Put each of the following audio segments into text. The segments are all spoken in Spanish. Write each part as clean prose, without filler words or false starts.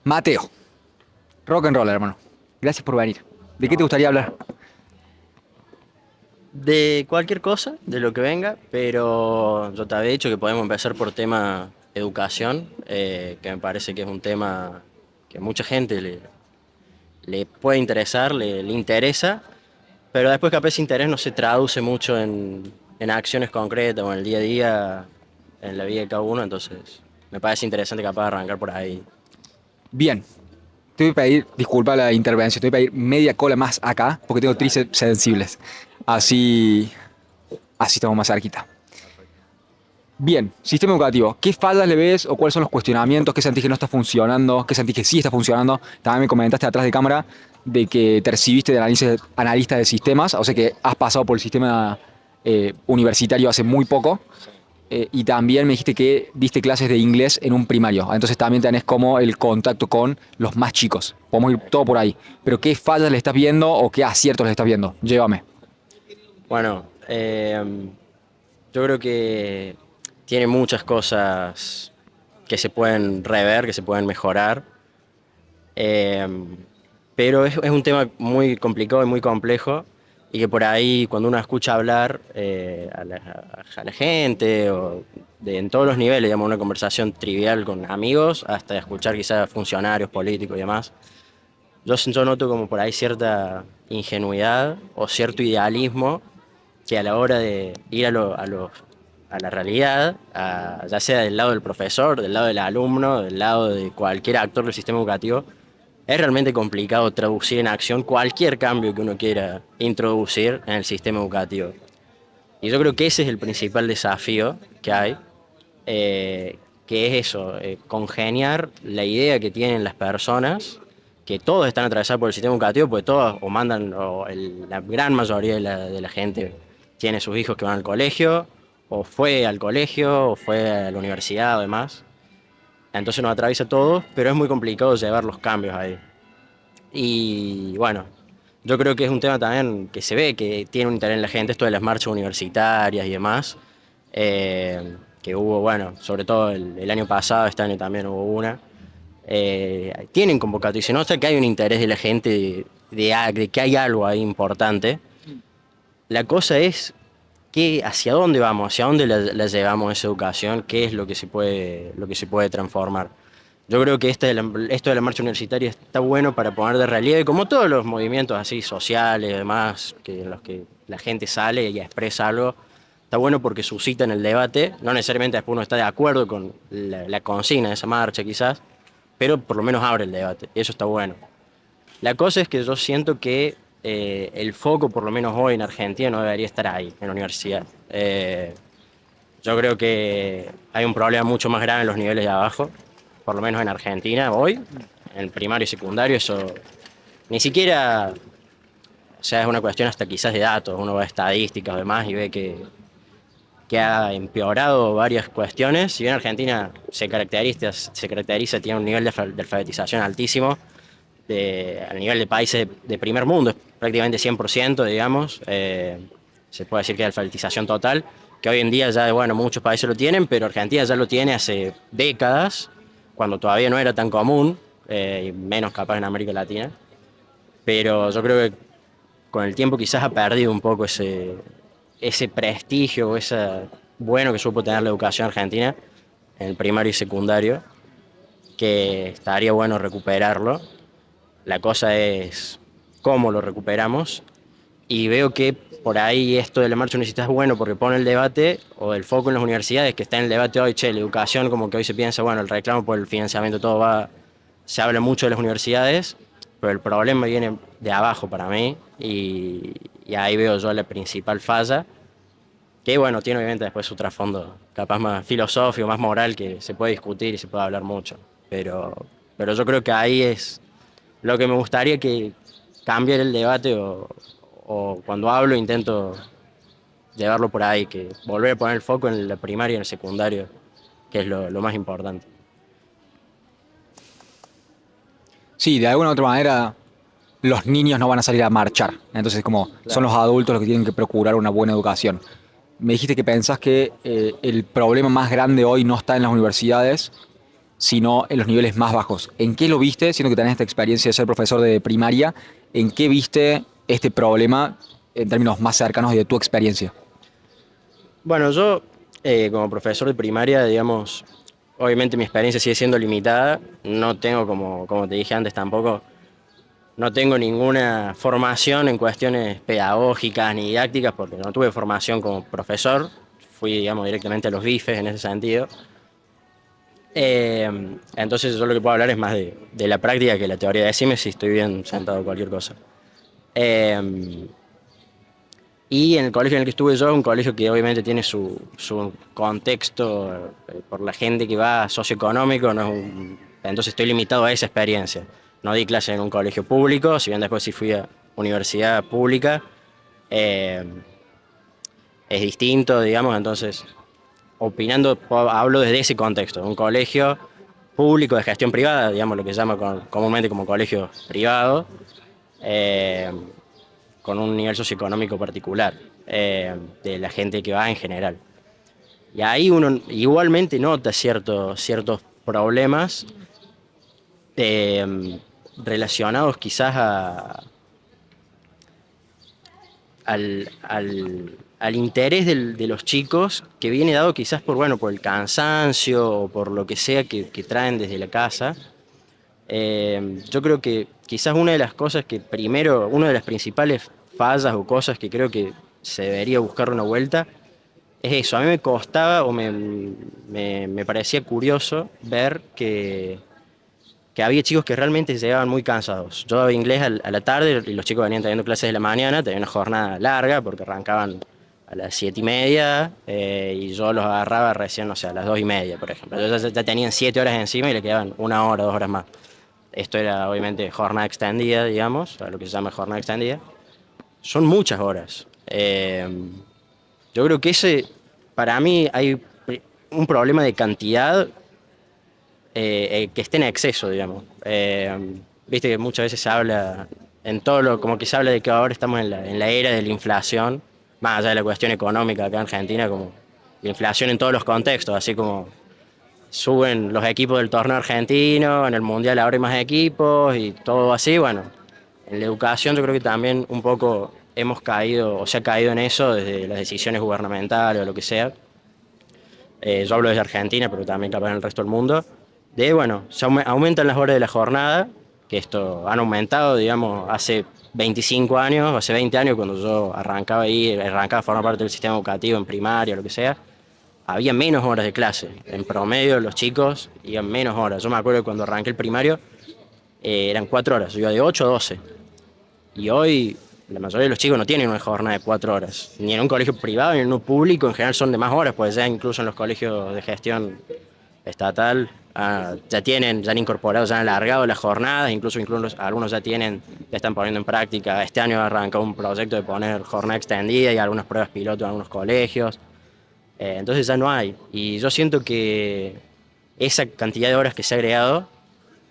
Mateo, rock and roll, hermano. Gracias por venir. ¿De qué te gustaría hablar? De cualquier cosa, de lo que venga, pero yo te había dicho que podemos empezar por tema educación, que me parece que es un tema que mucha gente le puede interesar, le interesa, pero después capaz ese interés no se traduce mucho en acciones concretas o en el día a día, en la vida de cada uno, entonces me parece interesante capaz de arrancar por ahí. Bien, te voy a pedir, disculpa la intervención, te voy a pedir media cola más acá, porque tengo Dale, tríceps sensibles. Así, así estamos más cerquita. perfecto. Bien, sistema educativo. ¿Qué fallas le ves o cuáles son los cuestionamientos? ¿Qué sentís que no está funcionando? ¿Qué sentís que sí está funcionando? También me comentaste atrás de cámara de que te recibiste de analista de sistemas, o sea que has pasado por el sistema universitario hace muy poco. Sí. Y también me dijiste que diste clases de inglés en un primario. Entonces también tenés como el contacto con los más chicos. Podemos ir todo por ahí. Pero ¿qué fallas le estás viendo o qué aciertos le estás viendo? Llévame. Bueno, yo creo que tiene muchas cosas que se pueden rever, que se pueden mejorar, eh, pero es un tema muy complicado y muy complejo y que por ahí cuando uno escucha hablar a la gente o en todos los niveles, digamos, una conversación trivial con amigos, hasta escuchar quizás funcionarios políticos y demás, yo noto como por ahí cierta ingenuidad o cierto idealismo que a la hora de ir a la realidad, ya sea del lado del profesor, del lado del alumno, del lado de cualquier actor del sistema educativo, es realmente complicado traducir en acción cualquier cambio que uno quiera introducir en el sistema educativo. Y yo creo que ese es el principal desafío que hay, que es eso, congeniar la idea que tienen las personas, que todos están atravesados por el sistema educativo, porque todos o mandan, la gran mayoría de la gente tiene sus hijos que van al colegio, o fue al colegio, o fue a la universidad o demás. Entonces nos atraviesa a todos, pero es muy complicado llevar los cambios ahí. Y bueno, yo creo que es un tema también que se ve que tiene un interés en la gente, esto de las marchas universitarias y demás, que hubo, bueno, sobre todo el año pasado, este año también hubo una. Tienen convocatoria y se nota que hay un interés de la gente de que hay algo ahí importante. La cosa es hacia dónde vamos, hacia dónde la llevamos esa educación, qué es lo que se puede transformar. Yo creo que esto de la marcha universitaria está bueno para poner de relieve, como todos los movimientos así sociales, además, en los que la gente sale y expresa algo, está bueno porque suscitan el debate, no necesariamente después uno está de acuerdo con la consigna de esa marcha quizás, pero por lo menos abre el debate, y eso está bueno. La cosa es que yo siento que el foco, por lo menos hoy en Argentina, no debería estar ahí, en la universidad. Yo creo que hay un problema mucho más grave en los niveles de abajo, por lo menos en Argentina hoy, en primario y secundario, eso ni siquiera, o sea, es una cuestión hasta quizás de datos, uno va a estadísticas o demás y ve que ha empeorado varias cuestiones. Si bien Argentina se caracteriza, tiene un nivel de alfabetización altísimo, al nivel de países de primer mundo, es prácticamente 100%, digamos. Se puede decir que es alfabetización total, que hoy en día ya, bueno, muchos países lo tienen, pero Argentina ya lo tiene hace décadas, cuando todavía no era tan común, menos capaz en América Latina. Pero yo creo que con el tiempo quizás ha perdido un poco ese prestigio o ese bueno que supo tener la educación argentina en el primario y secundario, que estaría bueno recuperarlo. La cosa es cómo lo recuperamos y veo que por ahí esto de la marcha universitaria es bueno porque pone el debate o el foco en las universidades, que está en el debate hoy, che, la educación, como que hoy se piensa, bueno, el reclamo por el financiamiento, todo va, se habla mucho de las universidades, pero el problema viene de abajo para mí y ahí veo yo la principal falla, que bueno, tiene obviamente después su trasfondo capaz más filosófico, más moral, que se puede discutir y se puede hablar mucho, pero yo creo que ahí es lo que me gustaría que cambiar el debate o cuando hablo intento llevarlo por ahí, que volver a poner el foco en la primaria y en el secundario, que es lo más importante. Sí, de alguna u otra manera los niños no van a salir a marchar. Entonces, como son Claro. los adultos los que tienen que procurar una buena educación. Me dijiste que pensás que el problema más grande hoy no está en las universidades, sino en los niveles más bajos. ¿En qué lo viste, siendo que tenés esta experiencia de ser profesor de primaria, en qué viste este problema en términos más cercanos y de tu experiencia? Bueno, yo como profesor de primaria, digamos, obviamente mi experiencia sigue siendo limitada. No tengo, como te dije antes, tampoco, no tengo ninguna formación en cuestiones pedagógicas ni didácticas, porque no tuve formación como profesor. Fui, digamos, directamente a los bifes en ese sentido. Entonces yo lo que puedo hablar es más de la práctica que la teoría. Decime si estoy bien sentado o cualquier cosa. Eh, Y en el colegio en el que estuve yo, un colegio que obviamente tiene su contexto por la gente que va socioeconómico, no es entonces estoy limitado a esa experiencia. No di clase en un colegio público, si bien después sí fui a universidad pública, eh, es distinto, digamos, entonces opinando, hablo desde ese contexto, un colegio público de gestión privada, digamos lo que se llama comúnmente como colegio privado, eh, con un nivel socioeconómico particular de la gente que va en general. Y ahí uno igualmente nota ciertos problemas eh, relacionados quizás al interés de los chicos, que viene dado quizás por, bueno, por el cansancio o por lo que sea que traen desde la casa. Yo creo que quizás una de las cosas que primero, una de las principales fallas o cosas que creo que se debería buscar una vuelta es eso. A mí me costaba o me parecía curioso ver que había chicos que realmente llegaban muy cansados. Yo daba inglés a la tarde y los chicos venían teniendo clases de la mañana, tenía una jornada larga porque arrancaban a las 7:30 y yo los agarraba recién, no sé, a las 2:30, por ejemplo. Entonces ya tenían 7 horas encima y le quedaban 1 hora, 2 horas más. Esto era obviamente jornada extendida, digamos, a lo que se llama jornada extendida. Son muchas horas. Yo creo que para mí hay un problema de cantidad que esté en exceso, digamos. Viste que muchas veces se habla, en todo lo, como que se habla de que ahora estamos en la era de la inflación, más allá de la cuestión económica acá en Argentina, como la inflación en todos los contextos, así como suben los equipos del torneo argentino, en el mundial ahora hay más equipos y todo así, bueno, en la educación yo creo que también un poco hemos caído, o se ha caído en eso desde las decisiones gubernamentales o lo que sea. Yo hablo desde Argentina, pero también capaz en el resto del mundo, de, bueno, se aumentan las horas de la jornada, que esto han aumentado, digamos, hace 25 años, hace 20 años cuando yo arrancaba a formar parte del sistema educativo en primaria, lo que sea, había menos horas de clase. En promedio los chicos iban menos horas. Yo me acuerdo que cuando arranqué el primario eran 4 horas, yo iba de 8 a 12. Y hoy la mayoría de los chicos no tienen una jornada de 4 horas, ni en un colegio privado ni en uno público, en general son de más horas, pues ya incluso en los colegios de gestión estatal ya han incorporado, ya han alargado las jornadas, incluso algunos ya están poniendo en práctica. Este año ha arrancado un proyecto de poner jornada extendida y algunas pruebas piloto en algunos colegios. Entonces ya no hay. Y yo siento que esa cantidad de horas que se ha agregado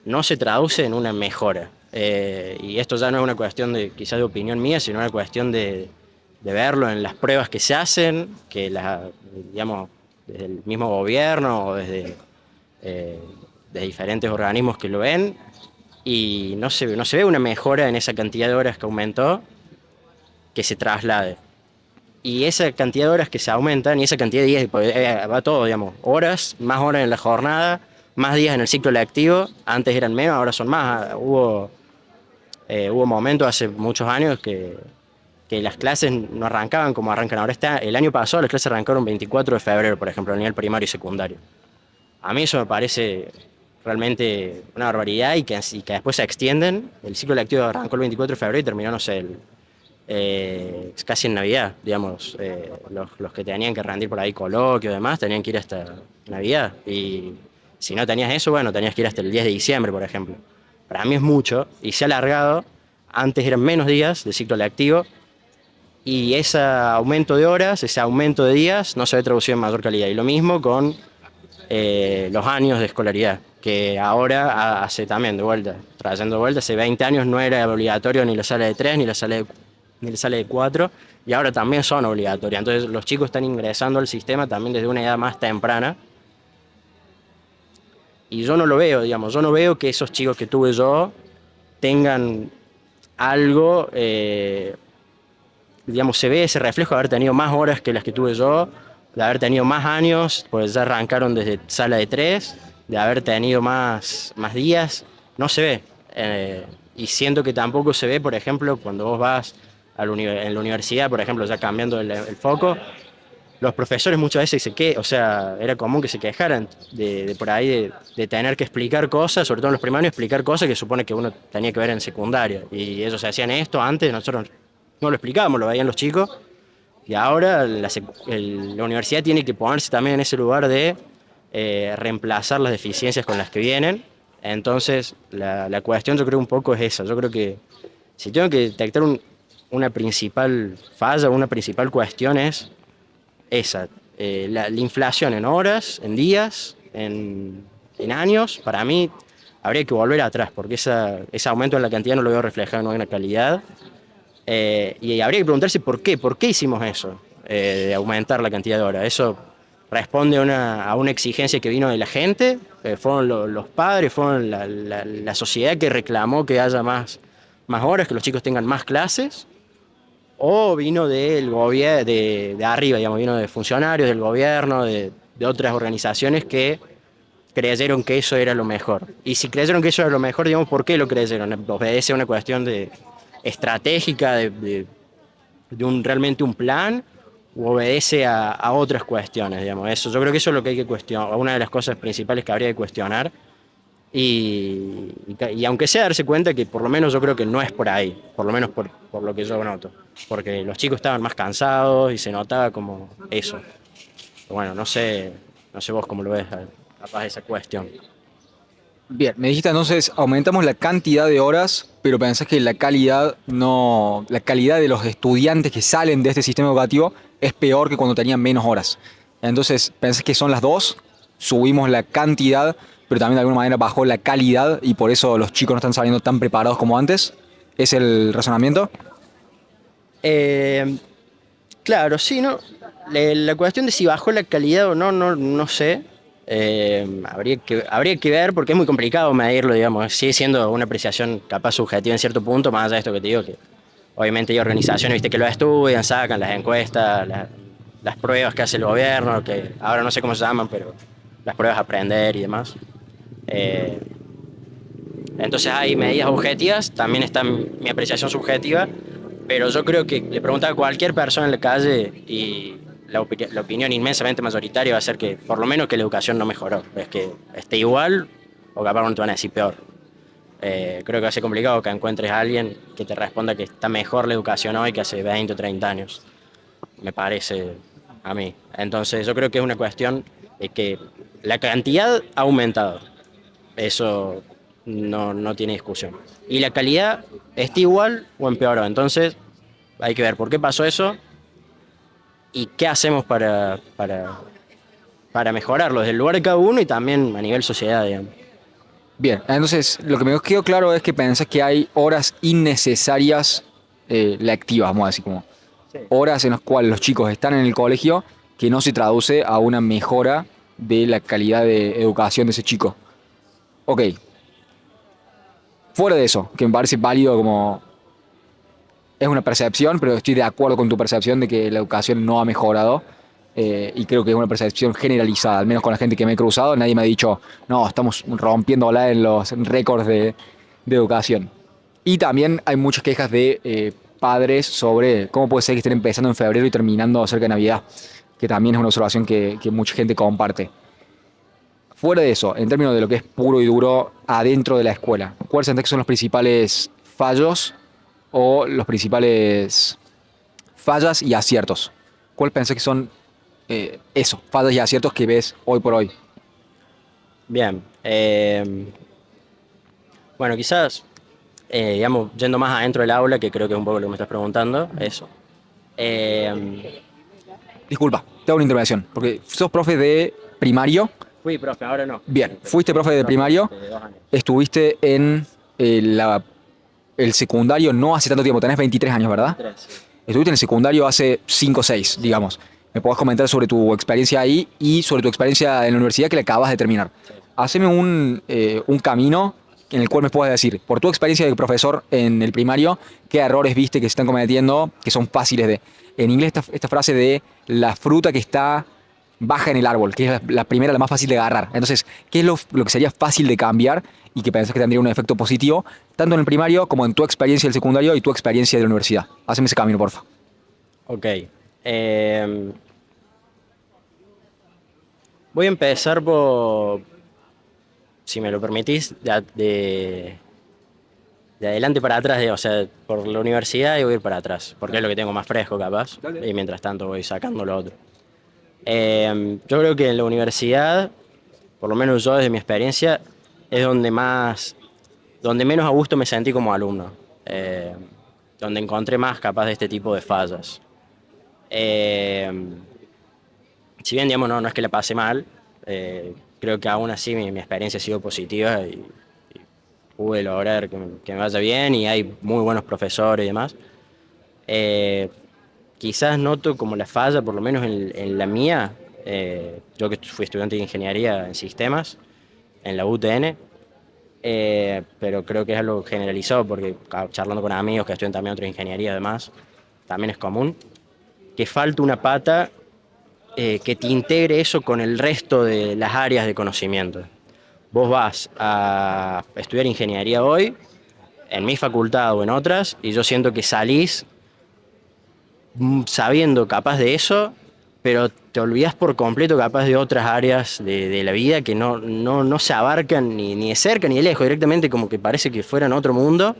no se traduce en una mejora. Y esto ya no es una cuestión de quizás de opinión mía, sino una cuestión de verlo en las pruebas que se hacen, digamos, desde el mismo gobierno o eh, de diferentes organismos que lo ven, y no se ve una mejora en esa cantidad de horas que aumentó que se traslade. Y esa cantidad de horas que se aumentan y esa cantidad de días, pues, va todo, digamos, más horas en la jornada, más días en el ciclo lectivo, antes eran menos, ahora son más. Hubo momentos hace muchos años que las clases no arrancaban como arrancan ahora. El año pasado las clases arrancaron 24 de febrero, por ejemplo, a nivel primario y secundario. A mí eso me parece realmente una barbaridad y que después se extienden. El ciclo lectivo arrancó el 24 de febrero y terminó, no sé, casi en Navidad, digamos. Los que tenían que rendir por ahí coloquio y demás tenían que ir hasta Navidad. Y si no tenías eso, bueno, tenías que ir hasta el 10 de diciembre, por ejemplo. Para mí es mucho y se ha alargado. Antes eran menos días de ciclo lectivo y ese aumento de horas, ese aumento de días no se ve traducido en mayor calidad. Y lo mismo con los años de escolaridad, que ahora hace también de vuelta, trayendo de vuelta, hace 20 años no era obligatorio ni la sala de 3 ni la sala de 4, y ahora también son obligatorias. Entonces los chicos están ingresando al sistema también desde una edad más temprana, Y yo no lo veo, digamos, yo no veo que esos chicos que tuve yo tengan algo, digamos, se ve ese reflejo de haber tenido más horas que las que tuve yo, de haber tenido más años, pues ya arrancaron desde sala de 3, de haber tenido más días, no se ve. Y siento que tampoco se ve, por ejemplo, cuando vos vas en la universidad, por ejemplo, ya cambiando el foco, los profesores muchas veces o sea, era común que se quejaran de por ahí de tener que explicar cosas, sobre todo en los primarios, explicar cosas que supone que uno tenía que ver en secundaria. Y ellos hacían esto antes, nosotros no lo explicábamos, lo veían los chicos. Y ahora la universidad tiene que ponerse también en ese lugar de reemplazar las deficiencias con las que vienen. Entonces, la cuestión yo creo un poco es esa. Yo creo que si tengo que detectar una principal falla, una principal cuestión es esa, la inflación en horas, en días, en años, para mí habría que volver atrás, porque ese aumento en la cantidad no lo veo reflejado en la calidad. Y habría que preguntarse por qué hicimos eso, de aumentar la cantidad de horas. Eso responde a una exigencia que vino de la gente, fueron los padres, fueron la sociedad que reclamó que haya más horas, que los chicos tengan más clases, o vino del gobierno, de arriba, digamos, vino de funcionarios del gobierno, de otras organizaciones que creyeron que eso era lo mejor. Y si creyeron que eso era lo mejor, digamos, ¿por qué lo creyeron? ¿Obedece a una cuestión estratégica, realmente un plan, o obedece a otras cuestiones, digamos? Yo creo que eso es lo que hay que cuestionar, una de las cosas principales que habría que cuestionar. Y aunque sea darse cuenta que por lo menos yo creo que no es por ahí, por lo menos por lo que yo noto, porque los chicos estaban más cansados y se notaba como eso. Bueno, no sé vos cómo lo ves, capaz esa cuestión. Bien, me dijiste entonces, aumentamos la cantidad de horas, pero pensás que la calidad no, la calidad de los estudiantes que salen de este sistema educativo es peor que cuando tenían menos horas. Entonces, pensás que son las dos, subimos la cantidad, pero también de alguna manera bajó la calidad y por eso los chicos no están saliendo tan preparados como antes. ¿Es el razonamiento? Eh, claro, sí, ¿no? La cuestión de si bajó la calidad o no, no sé. Habría que ver porque es muy complicado medirlo, digamos. Sigue siendo una apreciación capaz subjetiva en cierto punto, más allá de esto que te digo, que obviamente hay organizaciones, viste, que lo estudian, sacan las encuestas, las pruebas que hace el gobierno, que ahora no sé cómo se llaman, pero las pruebas a aprender y demás. Eh, entonces hay medidas objetivas, también está mi apreciación subjetiva, pero yo creo que le pregunta a cualquier persona en la calle y la opinión inmensamente mayoritaria va a ser que por lo menos que la educación no mejoró, es que esté igual o capaz no te van a decir peor. Creo que va a ser complicado que encuentres a alguien que te responda que está mejor la educación hoy que hace 20 o 30 años, me parece a mí. Entonces yo creo que es una cuestión de que la cantidad ha aumentado, eso no tiene discusión. Y la calidad está igual o empeoró. Entonces hay que ver por qué pasó eso y qué hacemos para mejorarlo desde el lugar de cada uno y también a nivel sociedad, digamos. Bien, entonces lo que me quedó claro es que pensás que hay horas innecesarias lectivas, vamos a decir, como Sí. horas en las cuales los chicos están en el colegio que no se traduce a una mejora de la calidad de educación de ese chico. Ok, fuera de eso, que me parece válido como es una percepción, pero estoy de acuerdo con tu percepción de que la educación no ha mejorado. Y creo que es una percepción generalizada, al menos con la gente que me he cruzado, nadie me ha dicho, no, estamos rompiéndola en los récords de educación. Y también hay muchas quejas de padres sobre cómo puede ser que estén empezando en febrero y terminando cerca de Navidad, que también es una observación que mucha gente comparte. Fuera de eso, en términos de lo que es puro y duro adentro de la escuela, ¿cuáles sentís que son los principales fallos o los principales fallas y aciertos? ¿Cuál pensás que son eso, fallas y aciertos que ves hoy por hoy? Bien. Bueno, quizás, digamos, yendo más adentro del aula, que creo que es un poco lo que me estás preguntando, eso. Eh, Disculpa, te hago una intervención, porque sos profe de primario. Fui profe, ahora no. Bien, Pero fuiste profe de profe primario, de 2 años. estuviste en el secundario no hace tanto tiempo, tenés 23 años, ¿verdad? 3, sí. Estuviste en el secundario hace 5 o 6, digamos. ¿Me podés comentar sobre tu experiencia ahí y sobre tu experiencia en la universidad que le acabas de terminar? Sí. haceme un camino en el cual me puedas decir, por tu experiencia de profesor en el primario, qué errores viste que se están cometiendo, que son fáciles de... En inglés esta frase de la fruta que está baja en el árbol, que es la primera, la más fácil de agarrar. Entonces, ¿qué es lo que sería fácil de cambiar y que pensás que tendría un efecto positivo, tanto en el primario como en tu experiencia del secundario y tu experiencia de la universidad? Haceme ese camino, porfa. Ok. Voy a empezar por, si me lo permitís, de adelante para atrás, o sea, por la universidad y voy a ir para atrás, porque es lo que tengo más fresco capaz, y mientras tanto voy sacando lo otro. Yo creo que en la universidad, por lo menos yo desde mi experiencia, es donde menos a gusto me sentí como alumno, donde encontré más capaz de este tipo de fallas. Eh, si bien, digamos, no es que la pasé mal, creo que aún así mi experiencia ha sido positiva y pude lograr que me vaya bien y hay muy buenos profesores y demás. Eh, Quizás noto como la falla, por lo menos en la mía, yo que fui estudiante de ingeniería en sistemas, en la UTN, pero creo que es algo generalizado porque charlando con amigos que estudian también otra ingeniería además, también es común, que falta una pata que te integre eso con el resto de las áreas de conocimiento. Vos vas a estudiar ingeniería hoy, en mi facultad o en otras, y yo siento que salís sabiendo capaz de eso, pero te olvidas por completo capaz de otras áreas de la vida que no se abarcan ni de cerca ni de lejos, directamente como que parece que fueran otro mundo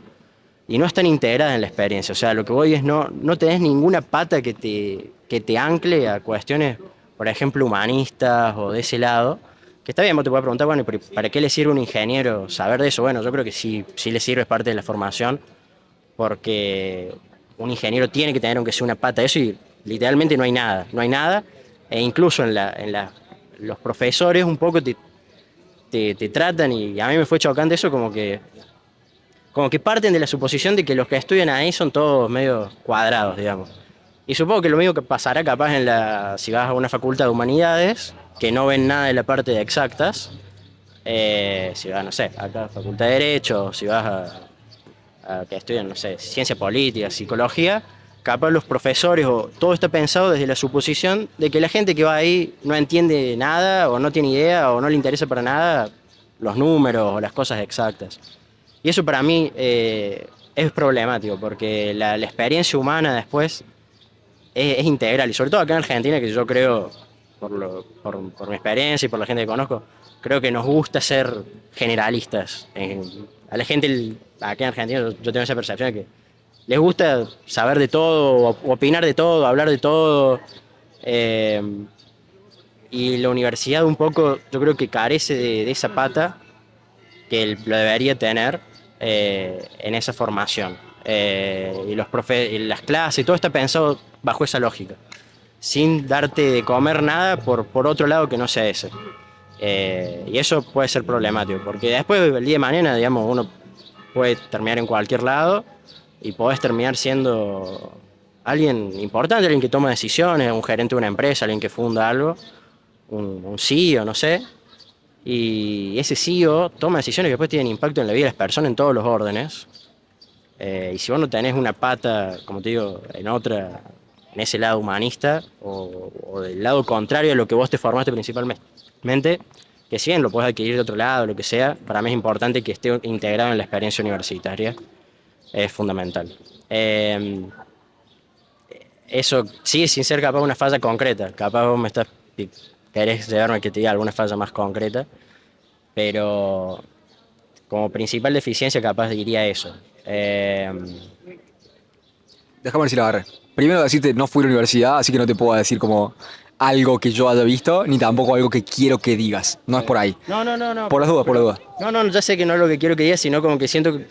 y no están integradas en la experiencia. O sea, lo que voy es no tenés ninguna pata que te ancle a cuestiones, por ejemplo, humanistas o de ese lado. Que está bien, vos te puedes preguntar, bueno, pero ¿para qué le sirve a un ingeniero saber de eso? Bueno, yo creo que sí le sirve, es parte de la formación, porque un ingeniero tiene que tener aunque sea una pata de eso y literalmente no hay nada, e incluso los profesores un poco te tratan, y a mí me fue chocante eso, como que parten de la suposición de que los que estudian ahí son todos medio cuadrados, digamos. Y supongo que lo mismo que pasará capaz si vas a una facultad de humanidades, que no ven nada de la parte de exactas, si vas, no sé, a la facultad de Derecho, si vas a que estudian, no sé, ciencia política, psicología, capaz los profesores o todo está pensado desde la suposición de que la gente que va ahí no entiende nada o no tiene idea o no le interesa para nada los números o las cosas exactas. Y eso para mí es problemático porque la experiencia humana después es integral y sobre todo acá en Argentina, que yo creo, por mi experiencia y por la gente que conozco, creo que nos gusta ser generalistas. A la gente acá en Argentina yo tengo esa percepción de que les gusta saber de todo, opinar de todo, hablar de todo. eh, y la universidad un poco yo creo que carece de esa pata que lo debería tener en esa formación. Y y las clases, todo está pensado bajo esa lógica, sin darte de comer nada por otro lado que no sea ese. Y eso puede ser problemático, porque después el día de mañana, digamos, uno puede terminar en cualquier lado y podés terminar siendo alguien importante, alguien que toma decisiones, un gerente de una empresa, alguien que funda algo, un CEO, no sé, y ese CEO toma decisiones que después tienen impacto en la vida de las personas en todos los órdenes. Y si vos no tenés una pata, como te digo, en ese lado humanista o del lado contrario a lo que vos te formaste principalmente, que si bien lo podés adquirir de otro lado, lo que sea, para mí es importante que esté integrado en la experiencia universitaria, es fundamental. Eso sigue sin ser capaz una falla concreta, capaz vos querés llevarme que te diga alguna falla más concreta, pero como principal deficiencia capaz diría eso. Déjame ver si la agarré. Primero decirte, no fui a la universidad, así que no te puedo decir como algo que yo haya visto, ni tampoco algo que quiero que digas. No es por ahí. No. Por las dudas, por las dudas. No, ya sé que no es lo que quiero que digas, sino como que siento que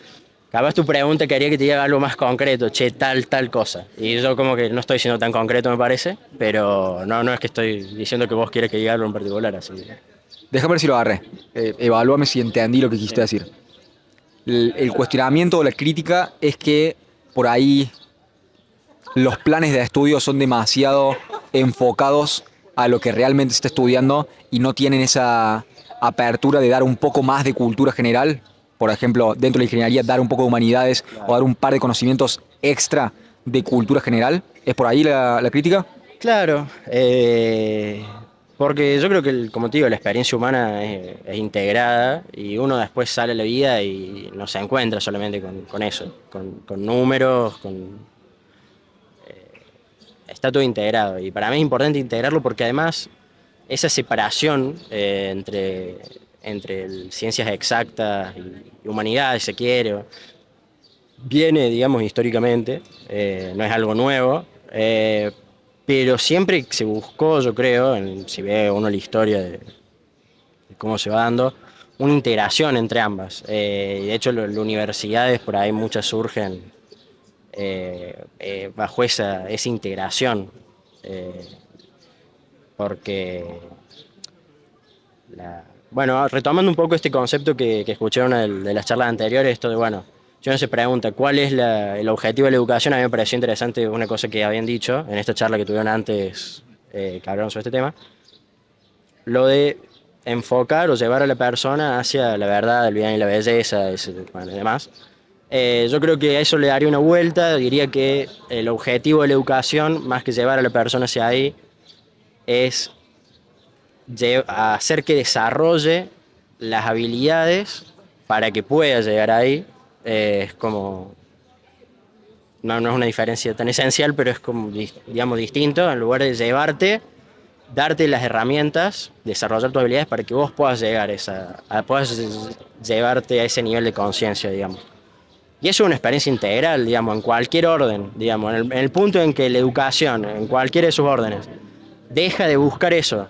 capaz tu pregunta quería que te diga algo más concreto, che, tal cosa. Y yo como que no estoy siendo tan concreto, me parece, pero no es que estoy diciendo que vos quieres que diga algo en particular, así. Déjame ver si lo agarré. Evalúame si entendí lo que quisiste decir. El cuestionamiento o la crítica es que por ahí los planes de estudio son demasiado enfocados a lo que realmente se está estudiando y no tienen apertura de dar un poco más de cultura general, por ejemplo, dentro de la ingeniería dar un poco de humanidades o dar un par de conocimientos extra de cultura general. ¿Es por ahí la crítica? Claro, porque yo creo que, como te digo, la experiencia humana es integrada y uno después sale a la vida y no se encuentra solamente con eso, con números, está todo integrado. Y para mí es importante integrarlo porque además esa separación entre ciencias exactas y humanidades, si se quiere, viene, digamos, históricamente, no es algo nuevo, pero siempre se buscó, yo creo, si ve uno la historia de cómo se va dando, una integración entre ambas. De hecho, las universidades por ahí muchas surgen bajo esa integración, eh, porque, bueno, retomando un poco este concepto que escuché en una de las charlas anteriores, esto de, bueno, si uno se pregunta cuál es el objetivo de la educación, a mí me pareció interesante una cosa que habían dicho en esta charla que tuvieron antes, que hablaron sobre este tema, lo de enfocar o llevar a la persona hacia la verdad, el bien y la belleza, bueno, y demás. Yo creo que a eso le daría una vuelta, diría que el objetivo de la educación, más que llevar a la persona hacia ahí, es hacer que desarrolle las habilidades para que pueda llegar ahí. Es como, no es una diferencia tan esencial, pero es como, digamos, distinto. En lugar de llevarte, darte las herramientas, desarrollar tus habilidades para que vos puedas llegar puedas llevarte a ese nivel de conciencia, digamos. Y eso es una experiencia integral, digamos, en cualquier orden, digamos, en el punto en que la educación, en cualquiera de sus órdenes, deja de buscar eso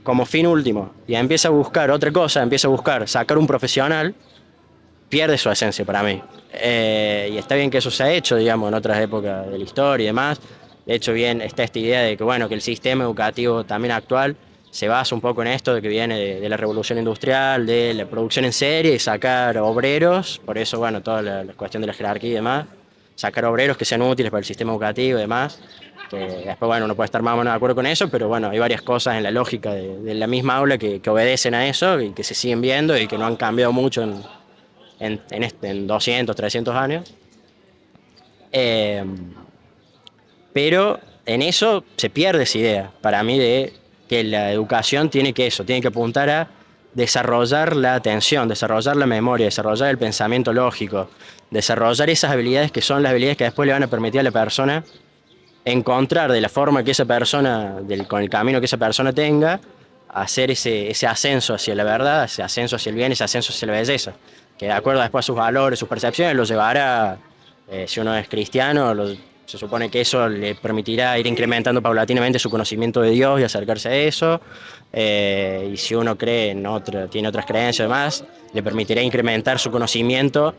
como fin último y empieza a buscar otra cosa, empieza a buscar sacar un profesional, pierde su esencia para mí. Y está bien que eso se ha hecho, digamos, en otras épocas de la historia y demás. De hecho, bien está esta idea de que, bueno, que el sistema educativo también actual se basa un poco en esto, de que viene de la revolución industrial, de la producción en serie y sacar obreros, por eso, bueno, toda la cuestión de la jerarquía y demás, sacar obreros que sean útiles para el sistema educativo y demás, que después, bueno, uno puede estar más o menos de acuerdo con eso, pero bueno, hay varias cosas en la lógica de la misma aula que obedecen a eso y que se siguen viendo y que no han cambiado mucho en 200, 300 años. Eh, pero en eso se pierde esa idea, para mí, de que la educación tiene que apuntar a desarrollar la atención, desarrollar la memoria, desarrollar el pensamiento lógico, desarrollar esas habilidades que son las habilidades que después le van a permitir a la persona encontrar de la forma que esa persona, con el camino que esa persona tenga, hacer ese ascenso hacia la verdad, ese ascenso hacia el bien, ese ascenso hacia la belleza, que de acuerdo después a sus valores, sus percepciones, lo llevará, si uno es cristiano, se supone que eso le permitirá ir incrementando paulatinamente su conocimiento de Dios y acercarse a eso, y si uno cree tiene otras creencias y demás, le permitirá incrementar su conocimiento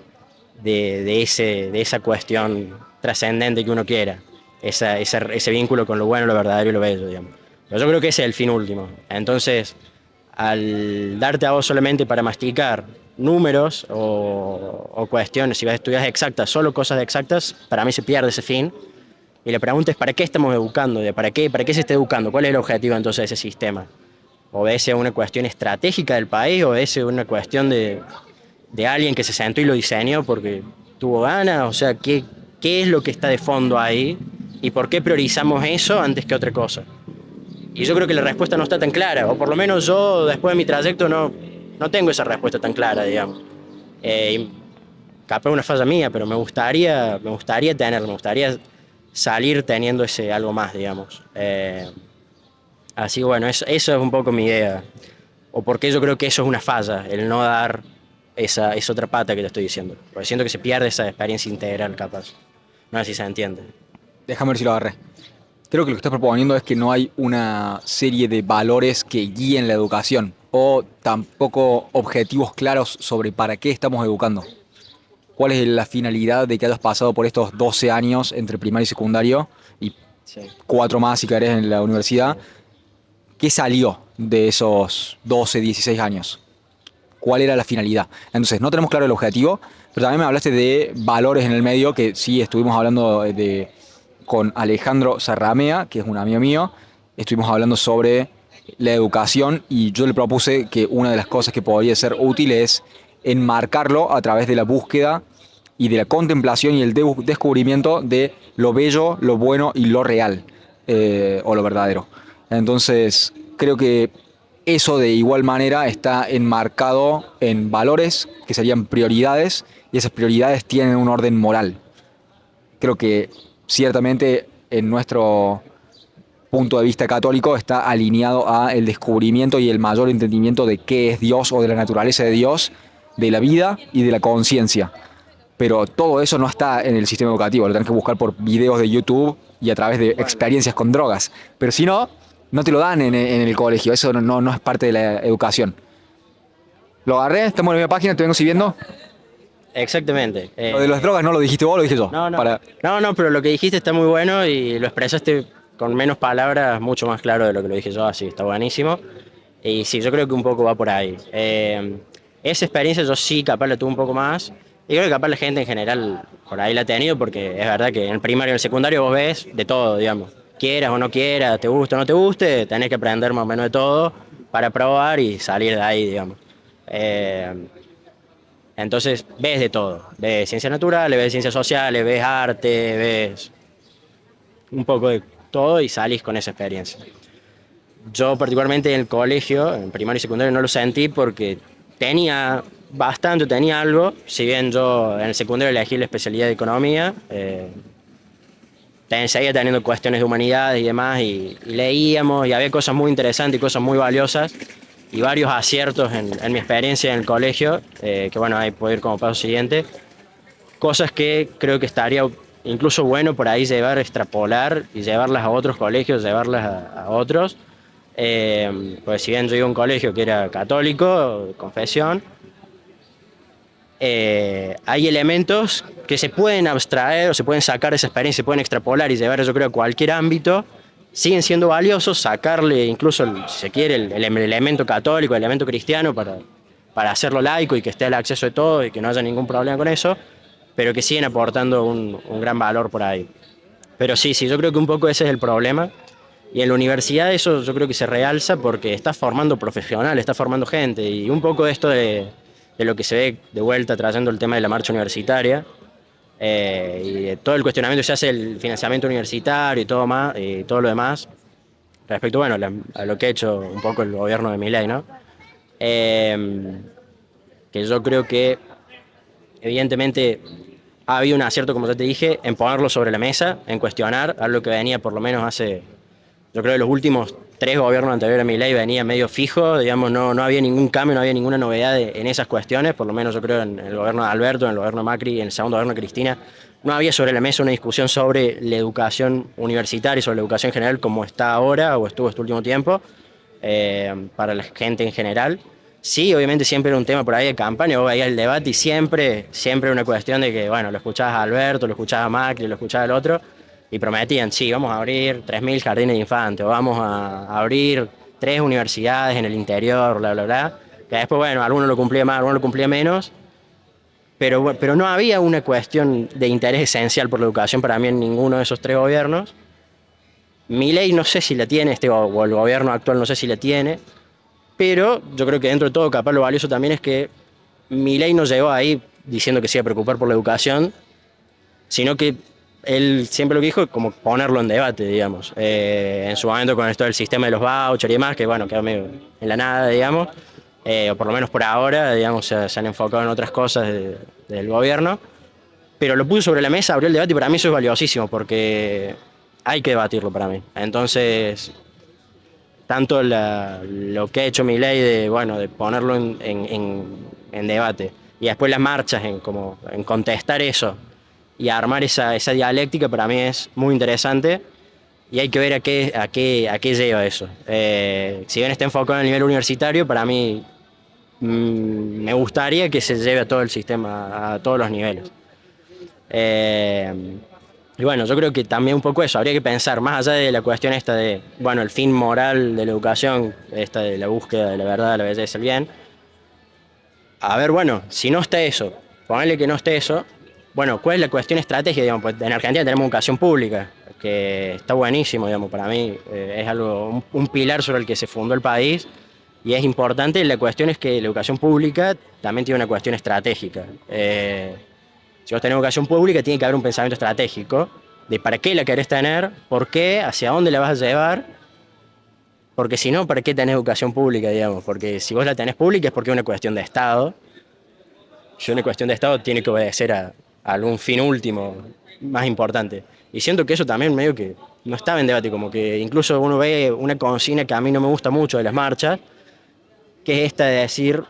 de esa cuestión trascendente que uno quiera, ese vínculo con lo bueno, lo verdadero y lo bello, digamos. Pero yo creo que ese es el fin último. Entonces, al darte a vos solamente para masticar números o cuestiones, si vas a estudiar exactas, solo cosas exactas, para mí se pierde ese fin. Y la pregunta es, ¿para qué estamos educando? ¿Para qué se está educando? ¿Cuál es el objetivo entonces de ese sistema? ¿Obedece a una cuestión estratégica del país? ¿Obedece a una cuestión de alguien que se sentó y lo diseñó porque tuvo ganas? O sea, ¿qué es lo que está de fondo ahí? ¿Y por qué priorizamos eso antes que otra cosa? Y yo creo que la respuesta no está tan clara, o por lo menos yo después de mi trayecto no tengo esa respuesta tan clara, digamos. Capaz una falla mía, pero me gustaría tenerla, me gustaría salir teniendo ese algo más, digamos. Así bueno, eso es un poco mi idea. O porque yo creo que eso es una falla, el no dar esa otra pata que te estoy diciendo. Porque siento que se pierde esa experiencia integral, capaz. No sé si se entiende. Déjame ver si lo agarré. Creo que lo que estás proponiendo es que no hay una serie de valores que guíen la educación o tampoco objetivos claros sobre para qué estamos educando. ¿Cuál es la finalidad de que hayas pasado por estos 12 años entre primario y secundario y Sí. 4 más si querés en la universidad? ¿Qué salió de esos 12, 16 años? ¿Cuál era la finalidad? Entonces, no tenemos claro el objetivo, pero también me hablaste de valores en el medio, que sí estuvimos hablando con Alejandro Zarramea, que es un amigo mío. Estuvimos hablando sobre la educación y yo le propuse que una de las cosas que podría ser útil es enmarcarlo a través de la búsqueda y de la contemplación y el descubrimiento de lo bello, lo bueno y lo real, o lo verdadero. Entonces, creo que eso de igual manera está enmarcado en valores que serían prioridades y esas prioridades tienen un orden moral. Creo que ciertamente en nuestro punto de vista católico está alineado a el descubrimiento y el mayor entendimiento de qué es Dios o de la naturaleza de Dios, de la vida y de la conciencia. Pero todo eso no está en el sistema educativo, lo tenés que buscar por videos de YouTube y a través de Bueno, experiencias con drogas. Pero si no, no te lo dan en el colegio, eso no es parte de la educación. Lo agarré, estamos en la misma página, te vengo siguiendo. exactamente. Lo de las drogas no lo dijiste vos, lo dije yo. No, no. Para... No, pero lo que dijiste está muy bueno y lo expresaste con menos palabras, mucho más claro de lo que lo dije yo, así está buenísimo. Y sí, yo creo que un poco va por ahí. Esa experiencia yo sí capaz la tuve un poco más. Y creo que capaz la gente en general por ahí la ha tenido porque es verdad que en el primario y en el secundario vos ves de todo, digamos. Quieras o no quieras, te guste o no te guste, tenés que aprender más o menos de todo para probar y salir de ahí, digamos. Eh, entonces ves de todo, ves ciencias naturales, ves ciencias sociales, ves arte, ves un poco de todo y salís con esa experiencia. Yo particularmente en el colegio, en primario y secundario, no lo sentí porque tenía bastante, tenía algo, si bien yo en el secundario elegí la especialidad de economía, seguía teniendo cuestiones de humanidades y demás, y leíamos y había cosas muy interesantes y cosas muy valiosas y varios aciertos en mi experiencia en el colegio, que bueno, ahí puedo ir como paso siguiente, cosas que creo que estaría incluso bueno por ahí llevar, extrapolar y llevarlas a otros colegios, llevarlas a otros. Pues si bien yo iba a un colegio que era católico, de confesión, hay elementos que se pueden abstraer o se pueden sacar de esa experiencia, se pueden extrapolar y llevar, yo creo, a cualquier ámbito, siguen siendo valiosos, sacarle incluso, si se quiere, el elemento católico, el elemento cristiano para hacerlo laico y que esté al acceso de todo y que no haya ningún problema con eso, pero que siguen aportando un gran valor por ahí. Pero sí, sí, yo creo que un poco ese es el problema. Y en la universidad eso yo creo que se realza porque está formando profesionales, está formando gente. Y un poco esto de lo que se ve de vuelta trayendo el tema de la marcha universitaria y de todo el cuestionamiento que se hace del financiamiento universitario y todo, más, y todo lo demás, respecto bueno, a lo que ha hecho un poco el gobierno de Milei, ¿no? Que yo creo que evidentemente ha habido un acierto, como ya te dije, en ponerlo sobre la mesa, en cuestionar algo que venía por lo menos hace, yo creo que los últimos 3 gobiernos anteriores a Milei venía medio fijo, digamos, no había ningún cambio, no había ninguna novedad en esas cuestiones, por lo menos yo creo en el gobierno de Alberto, en el gobierno de Macri, en el segundo gobierno de Cristina, no había sobre la mesa una discusión sobre la educación universitaria y sobre la educación general como está ahora o estuvo este último tiempo, para la gente en general. Sí, obviamente siempre era un tema por ahí de campaña, vos veías el debate y siempre era una cuestión de que, bueno, lo escuchabas a Alberto, lo escuchabas a Macri, lo escuchabas al otro, y prometían, sí, vamos a abrir 3.000 jardines de infantes, o vamos a abrir 3 universidades en el interior, bla, bla, bla. Que después, bueno, algunos lo cumplía más, algunos lo cumplía menos, pero no había una cuestión de interés esencial por la educación para mí en ninguno de esos 3 gobiernos. Milei no sé si la tiene, o el gobierno actual no sé si la tiene, pero yo creo que dentro de todo, capaz lo valioso también es que Milei no llegó ahí diciendo que se iba a preocupar por la educación, sino que él siempre lo que dijo es como ponerlo en debate, digamos. En su momento con esto del sistema de los vouchers y demás, que bueno, quedó medio en la nada, digamos, o por lo menos por ahora, digamos, se han enfocado en otras cosas del gobierno, pero lo puso sobre la mesa, abrió el debate y para mí eso es valiosísimo, porque hay que debatirlo para mí. Entonces, tanto lo que ha hecho Milei de, bueno, de ponerlo en debate y después las marchas en contestar eso y armar esa dialéctica para mí es muy interesante y hay que ver a qué lleva eso. Si bien está enfocado en el nivel universitario, para mí me gustaría que se lleve a todo el sistema, a todos los niveles. Eh, y bueno, yo creo que también un poco eso, habría que pensar, más allá de la cuestión esta de, bueno, el fin moral de la educación, esta de la búsqueda de la verdad, la belleza, el bien, a ver, bueno, si no está eso, ponele que no esté eso, bueno, ¿cuál es la cuestión estratégica? Digamos, pues en Argentina tenemos educación pública, que está buenísimo, digamos, para mí es algo, un pilar sobre el que se fundó el país y es importante. La cuestión es que la educación pública también tiene una cuestión estratégica. Si vos tenés educación pública, tiene que haber un pensamiento estratégico de para qué la querés tener, por qué, hacia dónde la vas a llevar, porque si no, ¿para qué tenés educación pública, digamos? Porque si vos la tenés pública es porque es una cuestión de Estado. Yo una cuestión de Estado tiene que obedecer a algún fin último más importante. Y siento que eso también medio que no estaba en debate, como que incluso uno ve una consigna que a mí no me gusta mucho de las marchas, que es esta de decir,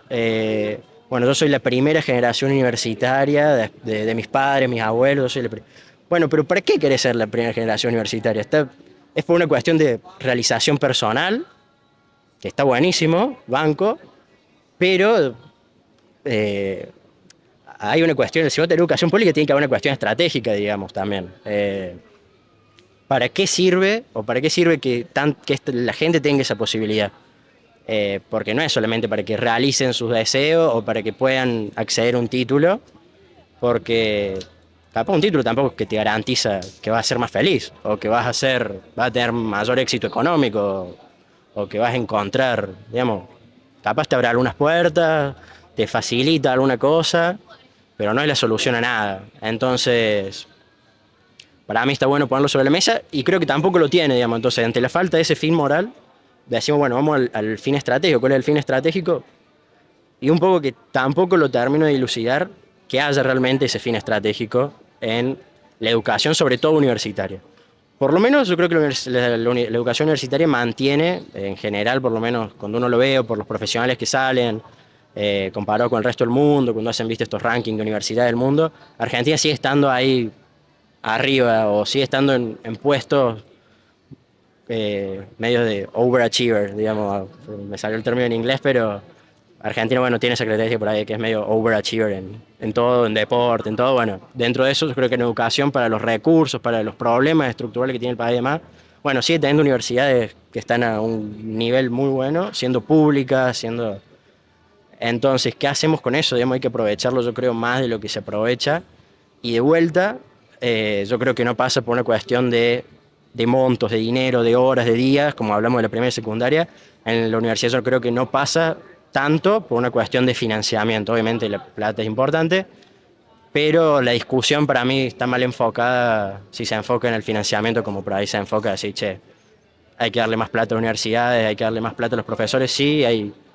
bueno, yo soy la primera generación universitaria de mis padres, mis abuelos, yo soy bueno, pero ¿para qué querés ser la primera generación universitaria? Es por una cuestión de realización personal, que está buenísimo, banco, pero eh, hay una cuestión, si vos tenés educación pública tiene que haber una cuestión estratégica, digamos, también. ¿Para qué sirve o para qué sirve que la gente tenga esa posibilidad? Porque no es solamente para que realicen sus deseos o para que puedan acceder a un título, porque capaz un título tampoco es que te garantiza que vas a ser más feliz o que vas a tener mayor éxito económico o que vas a encontrar, digamos, capaz te abre algunas puertas, te facilita alguna cosa, pero no es la solución a nada. Entonces, para mí está bueno ponerlo sobre la mesa y creo que tampoco lo tiene, digamos. Entonces, ante la falta de ese fin moral, decimos, bueno, vamos al fin estratégico. ¿Cuál es el fin estratégico? Y un poco que tampoco lo termino de dilucidar que haya realmente ese fin estratégico en la educación, sobre todo universitaria. Por lo menos yo creo que la educación universitaria mantiene, en general, por lo menos cuando uno lo ve, o por los profesionales que salen, comparado con el resto del mundo, cuando hacen viste estos rankings de universidad del mundo, Argentina sigue estando ahí arriba o sigue estando en puestos medios de overachiever, digamos, me salió el término en inglés, pero Argentina, bueno, tiene esa característica por ahí que es medio overachiever en todo, en deporte, en todo. Bueno, dentro de eso yo creo que en educación, para los recursos, para los problemas estructurales que tiene el país y demás, bueno, sigue teniendo universidades que están a un nivel muy bueno, siendo públicas, siendo... Entonces, ¿qué hacemos con eso? Digamos, hay que aprovecharlo, yo creo, más de lo que se aprovecha. Y de vuelta, yo creo que no pasa por una cuestión de montos, de dinero, de horas, de días, como hablamos de la primera y secundaria. En la universidad yo creo que no pasa tanto por una cuestión de financiamiento. Obviamente la plata es importante, pero la discusión para mí está mal enfocada si se enfoca en el financiamiento como por ahí se enfoca, decir, che, hay que darle más plata a las universidades, hay que darle más plata a los profesores, sí,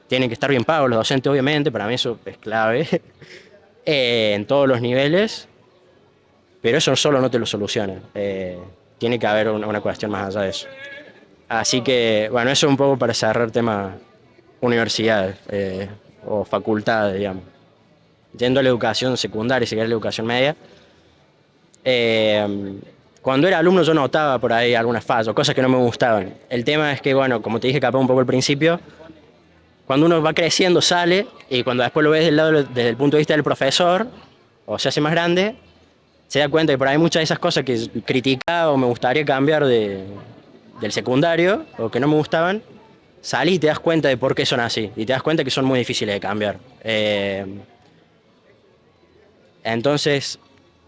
tienen que estar bien pagos los docentes, obviamente, para mí eso es clave, en todos los niveles, pero eso solo no te lo soluciona. Tiene que haber una cuestión más allá de eso. Así que, bueno, eso un poco para cerrar el tema universidades o facultades, digamos. Yendo a la educación secundaria y seguir a la educación media. Eh, Cuando era alumno yo notaba por ahí algunas fallas, cosas que no me gustaban. El tema es que, bueno, como te dije capaz un poco al principio, cuando uno va creciendo sale y cuando después lo ves desde el punto de vista del profesor o se hace más grande, se da cuenta que por ahí muchas de esas cosas que criticaba o me gustaría cambiar del secundario o que no me gustaban, salís y te das cuenta de por qué son así y te das cuenta que son muy difíciles de cambiar. Entonces,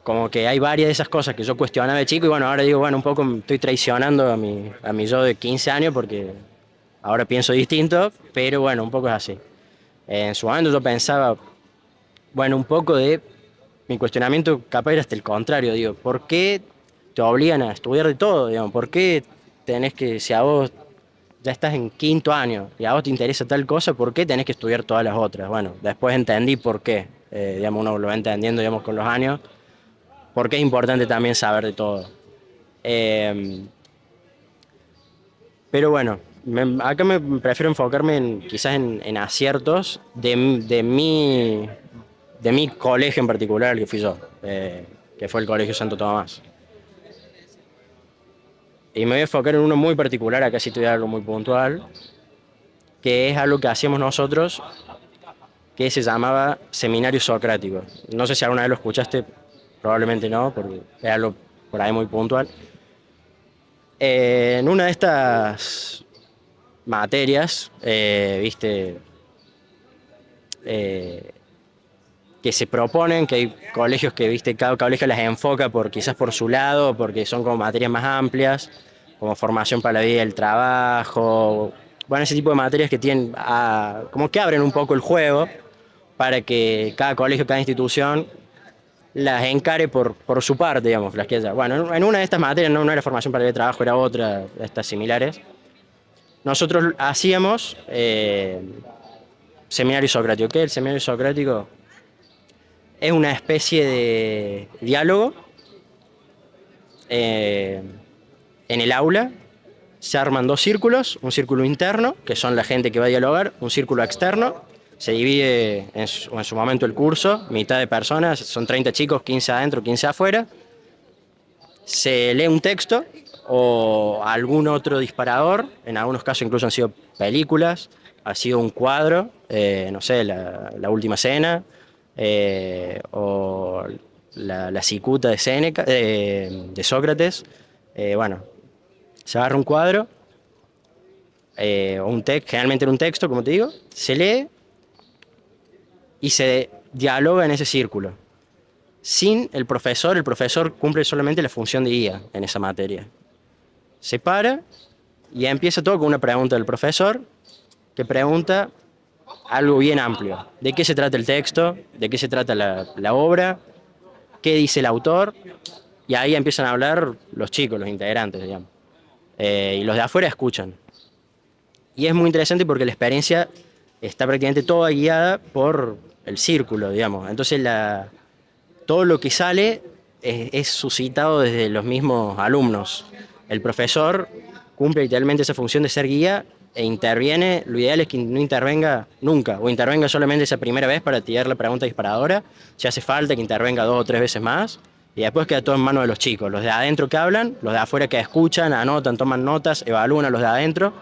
como que hay varias de esas cosas que yo cuestionaba de chico y bueno, ahora digo, bueno, un poco estoy traicionando a mi yo de 15 años porque ahora pienso distinto, pero bueno, un poco es así. En su momento yo pensaba, bueno, un poco de mi cuestionamiento capaz era hasta el contrario, digo, ¿por qué te obligan a estudiar de todo? Digamos, ¿por qué tenés que, si a vos ya estás en quinto año y a vos te interesa tal cosa, ¿por qué tenés que estudiar todas las otras? Bueno, después entendí por qué, digamos, uno lo va entendiendo, digamos, con los años, por qué es importante también saber de todo. Eh, pero bueno, acá me prefiero enfocarme quizás en aciertos de mi colegio en particular, el que fui yo, que fue el Colegio Santo Tomás. Y me voy a enfocar en uno muy particular, acá sí te voy a dar algo muy puntual, que es algo que hacíamos nosotros, que se llamaba Seminario Socrático. No sé si alguna vez lo escuchaste, probablemente no, porque es algo por ahí muy puntual. En una de estas materias, viste, eh, que se proponen, que hay colegios que, viste, cada colegio las enfoca quizás por su lado, porque son como materias más amplias, como formación para la vida y el trabajo, bueno, ese tipo de materias que tienen, como que abren un poco el juego para que cada colegio, cada institución las encare por su parte, digamos, las que haya. Bueno, en una de estas materias no era formación para el trabajo, era otra de estas similares. Nosotros hacíamos seminario socrático. ¿Qué es el seminario socrático? Es una especie de diálogo eh, en el aula. Se arman dos círculos, un círculo interno, que son la gente que va a dialogar, un círculo externo. Se divide en su momento el curso, mitad de personas, son 30 chicos, 15 adentro, 15 afuera. Se lee un texto o algún otro disparador, en algunos casos incluso han sido películas, ha sido un cuadro, no sé, la última cena, o la cicuta de Séneca, de Sócrates. Bueno, se agarra un cuadro, o un texto, generalmente en un texto, como te digo, se lee y se dialoga en ese círculo. Sin el profesor cumple solamente la función de guía en esa materia. Se para y empieza todo con una pregunta del profesor, que pregunta algo bien amplio. ¿De qué se trata el texto? ¿De qué se trata la obra? ¿Qué dice el autor? Y ahí empiezan a hablar los chicos, los integrantes, digamos. Y los de afuera escuchan. Y es muy interesante porque la experiencia está prácticamente toda guiada por el círculo, digamos. Entonces todo lo que sale es suscitado desde los mismos alumnos. El profesor cumple literalmente esa función de ser guía e interviene. Lo ideal es que no intervenga nunca, o intervenga solamente esa primera vez para tirar la pregunta disparadora. Si hace falta que intervenga 2 o 3 veces más, y después queda todo en manos de los chicos, los de adentro que hablan, los de afuera que escuchan, anotan, toman notas, evalúan a los de adentro.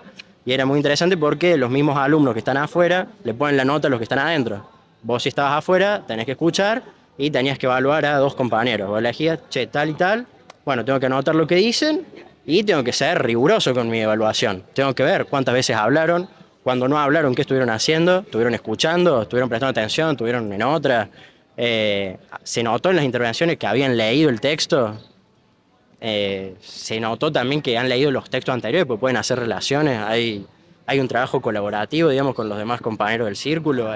Y era muy interesante porque los mismos alumnos que están afuera le ponen la nota a los que están adentro. Vos, si estabas afuera, tenés que escuchar y tenías que evaluar a 2 compañeros. Vos elegías, che, tal y tal, bueno, tengo que anotar lo que dicen y tengo que ser riguroso con mi evaluación. Tengo que ver cuántas veces hablaron, cuando no hablaron, qué estuvieron haciendo, estuvieron escuchando, estuvieron prestando atención, estuvieron en otra. Se notó en las intervenciones que habían leído el texto. Se notó también que han leído los textos anteriores, porque pueden hacer relaciones. Hay un trabajo colaborativo, digamos, con los demás compañeros del círculo.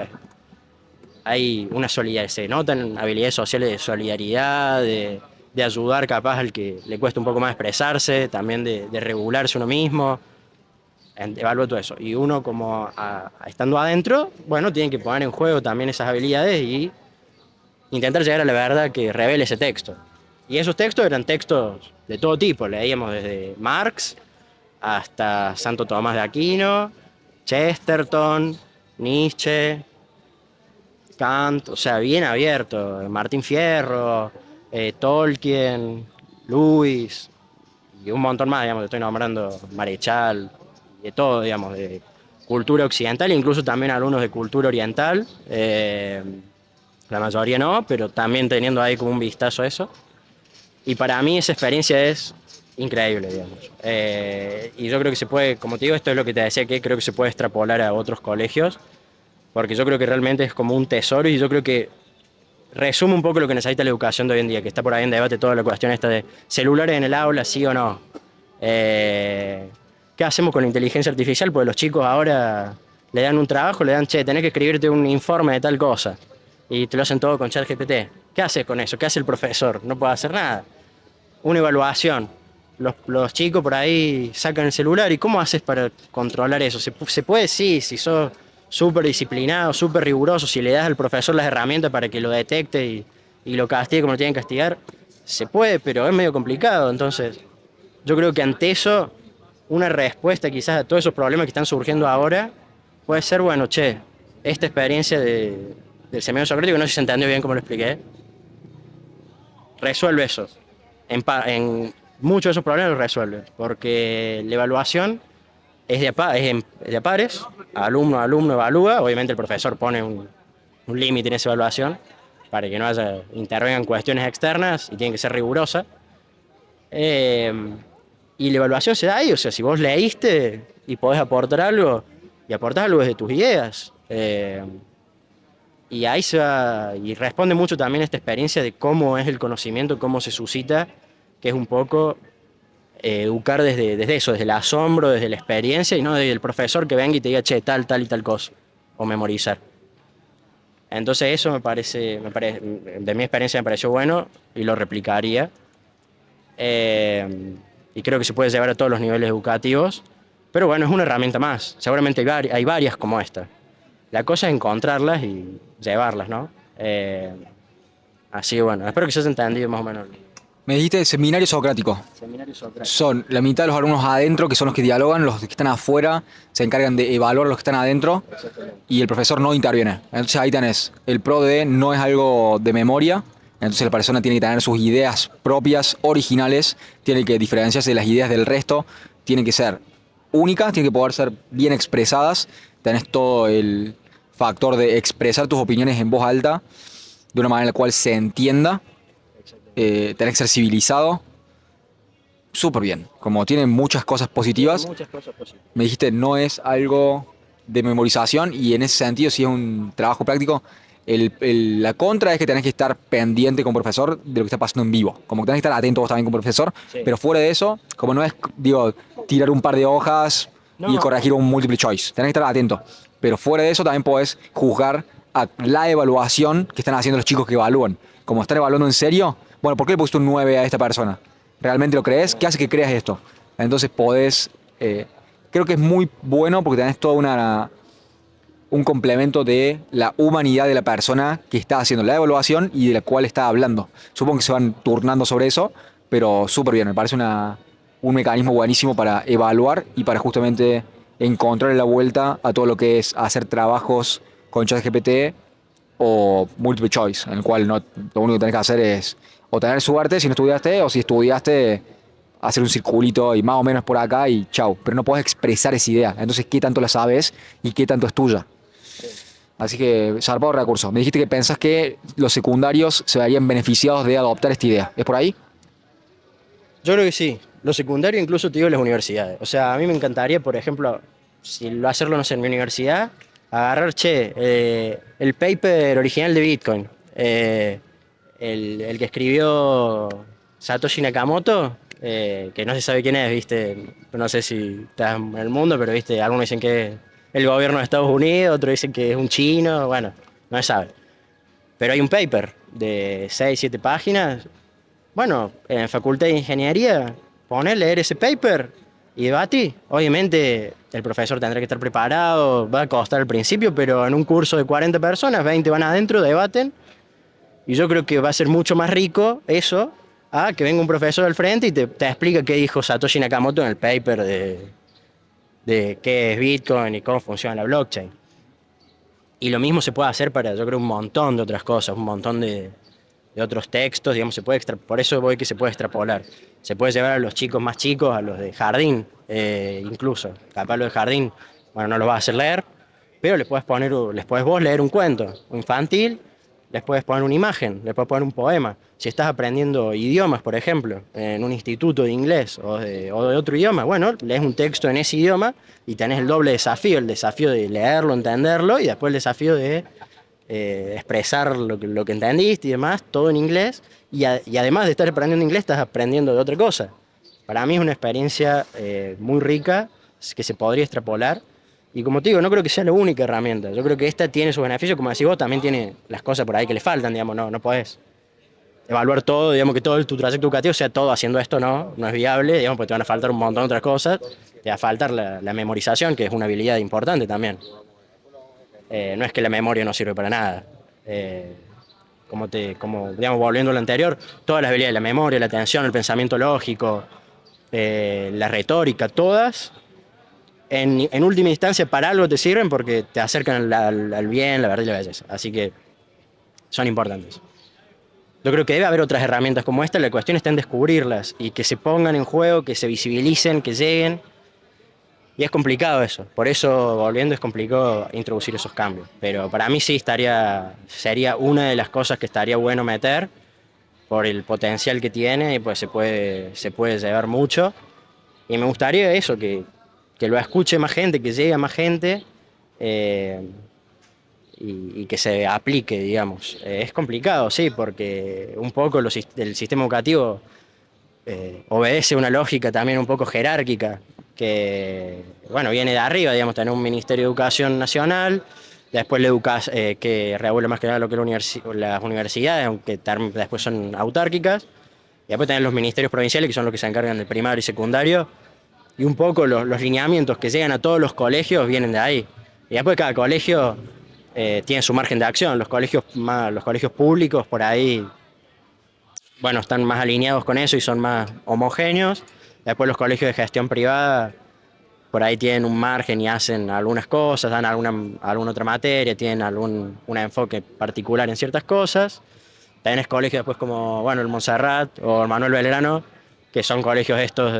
Hay una solidaridad, se notan habilidades sociales de solidaridad, de ayudar capaz al que le cuesta un poco más expresarse, también de regularse uno mismo. Evalúo todo eso. Y uno como estando adentro, bueno, tiene que poner en juego también esas habilidades y intentar llegar a la verdad que revele ese texto. Y esos textos eran textos de todo tipo, leíamos desde Marx hasta Santo Tomás de Aquino, Chesterton, Nietzsche, Kant, o sea, bien abierto, Martín Fierro, Tolkien, Lewis y un montón más, digamos, estoy nombrando Marechal, de todo, digamos, de cultura occidental, incluso también algunos de cultura oriental, la mayoría no, pero también teniendo ahí como un vistazo a eso. Y para mí esa experiencia es increíble, digamos. Y yo creo que se puede, como te digo, esto es lo que te decía, que creo que se puede extrapolar a otros colegios, porque yo creo que realmente es como un tesoro y yo creo que resume un poco lo que necesita la educación de hoy en día, que está por ahí en debate toda la cuestión esta de celulares en el aula, sí o no. ¿Qué hacemos con la inteligencia artificial? Porque los chicos ahora le dan un trabajo, le dan, che, tenés que escribirte un informe de tal cosa, y te lo hacen todo con ChatGPT. ¿Qué haces con eso? ¿Qué hace el profesor? No puede hacer nada. Una evaluación. Los chicos por ahí sacan el celular, ¿y cómo haces para controlar eso? ¿Se puede? Sí, si sos súper disciplinado, súper riguroso, si le das al profesor las herramientas para que lo detecte y lo castigue como lo tienen que castigar, se puede, pero es medio complicado. Entonces, yo creo que ante eso, una respuesta quizás a todos esos problemas que están surgiendo ahora puede ser, bueno, che, esta experiencia del seminario socrático, no sé si se entendió bien cómo lo expliqué, resuelve eso. En muchos de esos problemas los resuelve, porque la evaluación es de a pares, alumno a alumno evalúa, obviamente el profesor pone un límite en esa evaluación para que no intervengan cuestiones externas y tiene que ser rigurosa. Y la evaluación se da ahí, o sea, si vos leíste y podés aportar algo, y aportás algo desde tus ideas. Y ahí se va, y responde mucho también esta experiencia de cómo es el conocimiento, cómo se suscita, que es un poco educar desde eso, desde el asombro, desde la experiencia, y no desde el profesor que venga y te diga, che, tal, tal y tal cosa, o memorizar. Entonces eso de mi experiencia me pareció bueno y lo replicaría. Eh, y creo que se puede llevar a todos los niveles educativos, pero bueno, es una herramienta más. Seguramente hay varias como esta. La cosa es encontrarlas y llevarlas, ¿no? Así que bueno, espero que se haya entendido más o menos. Me dijiste seminario socrático. Seminario Sócrates. Son la mitad de los alumnos adentro, que son los que dialogan, los que están afuera se encargan de evaluar a los que están adentro y el profesor no interviene. Entonces ahí tenés, el pro de no es algo de memoria, entonces la persona tiene que tener sus ideas propias, originales, tiene que diferenciarse de las ideas del resto, tienen que ser únicas, tienen que poder ser bien expresadas, tenés todo el factor de expresar tus opiniones en voz alta, de una manera en la cual se entienda, tenés que ser civilizado, súper bien, como tiene muchas cosas positivas. Muchas cosas posibles. Me dijiste, no es algo de memorización y en ese sentido, si es un trabajo práctico, la contra es que tenés que estar pendiente con profesor de lo que está pasando en vivo. Como que tenés que estar atento vos también con profesor, Sí. pero fuera de eso, como no es, digo, tirar un par de hojas y No. corregir un multiple choice. Tenés que estar atento. Pero fuera de eso también podés juzgar a la evaluación que están haciendo los chicos que evalúan. Como están evaluando en serio, bueno, ¿por qué le pusiste un 9 a esta persona? ¿Realmente lo crees? ¿Qué hace que creas esto? Entonces podés... creo que es muy bueno porque tenés toda un complemento de la humanidad de la persona que está haciendo la evaluación y de la cual está hablando. Supongo que se van turnando sobre eso, pero súper bien, me parece un mecanismo buenísimo para evaluar y para justamente encontrar la vuelta a todo lo que es hacer trabajos con ChatGPT o multiple choice, en el cual no, lo único que tenés que hacer es o tener suerte si no estudiaste, o si estudiaste, hacer un circulito y más o menos por acá y chau. Pero no podés expresar esa idea. Entonces, ¿qué tanto la sabes y qué tanto es tuya? Así que, zarpado recurso. Me dijiste que pensás que los secundarios se verían beneficiados de adoptar esta idea. ¿Es por ahí? Yo creo que sí. Lo secundario incluso te digo las universidades. O sea, a mí me encantaría, por ejemplo, si lo hacerlo, no sé, en mi universidad, agarrar, che, el paper original de Bitcoin. El que escribió Satoshi Nakamoto, que no se sabe quién es, viste, no sé si estás en el mundo, pero viste, algunos dicen que es el gobierno de Estados Unidos, otros dicen que es un chino, bueno, no se sabe. Pero hay un paper de 6 7 páginas. Bueno, en Facultad de Ingeniería, poner, leer ese paper y debatir. Obviamente el profesor tendrá que estar preparado, va a costar al principio, pero en un curso de 40 personas, 20 van adentro, debaten. Y yo creo que va a ser mucho más rico eso a que venga un profesor al frente y te explica qué dijo Satoshi Nakamoto en el paper de qué es Bitcoin y cómo funciona la blockchain. Y lo mismo se puede hacer para, yo creo, un montón de otras cosas, un montón de otros textos, digamos, por eso voy que se puede extrapolar. Se puede llevar a los chicos más chicos, a los de jardín, incluso. Capaz los de jardín, bueno, no los vas a hacer leer, pero les puedes vos leer un cuento infantil, les puedes poner una imagen, les puedes poner un poema. Si estás aprendiendo idiomas, por ejemplo, en un instituto de inglés o de otro idioma, bueno, lees un texto en ese idioma y tenés el doble desafío, el desafío de leerlo, entenderlo y después el desafío de expresar lo que entendiste y demás, todo en inglés, y además de estar aprendiendo inglés, estás aprendiendo de otra cosa. Para mí es una experiencia muy rica que se podría extrapolar, y como te digo, no creo que sea la única herramienta, yo creo que esta tiene sus beneficios, como decís vos, también tiene las cosas por ahí que le faltan, digamos, no podés evaluar todo, digamos que todo tu trayecto educativo sea todo haciendo esto, no es viable, digamos, porque te van a faltar un montón de otras cosas, te va a faltar la memorización, que es una habilidad importante también. No es que la memoria no sirve para nada. Como digamos, volviendo a lo anterior, todas las habilidades, la memoria, la atención, el pensamiento lógico, la retórica, todas, en última instancia para algo te sirven porque te acercan al bien, la verdad y la belleza. Así que son importantes. Yo creo que debe haber otras herramientas como esta, la cuestión está en descubrirlas y que se pongan en juego, que se visibilicen, que lleguen. Y es complicado eso, por eso volviendo es complicado introducir esos cambios. Pero para mí sí sería una de las cosas que estaría bueno meter por el potencial que tiene y pues se puede llevar mucho. Y me gustaría eso, que lo escuche más gente, que llegue a más gente. y que se aplique, digamos. Es complicado, sí, porque un poco el sistema educativo obedece una lógica también un poco jerárquica, que, bueno, viene de arriba, digamos, tener un Ministerio de Educación Nacional, después que regula más que nada lo que es las universidades, aunque después son autárquicas, y después tener los ministerios provinciales, que son los que se encargan del primario y secundario, y un poco los lineamientos que llegan a todos los colegios vienen de ahí. Y después cada colegio tiene su margen de acción. Los colegios públicos por ahí, bueno, están más alineados con eso y son más homogéneos. Después los colegios de gestión privada por ahí tienen un margen y hacen algunas cosas, dan alguna otra materia, tienen un enfoque particular en ciertas cosas. Tenés colegios después como, bueno, el Montserrat o el Manuel Belgrano, que son colegios estos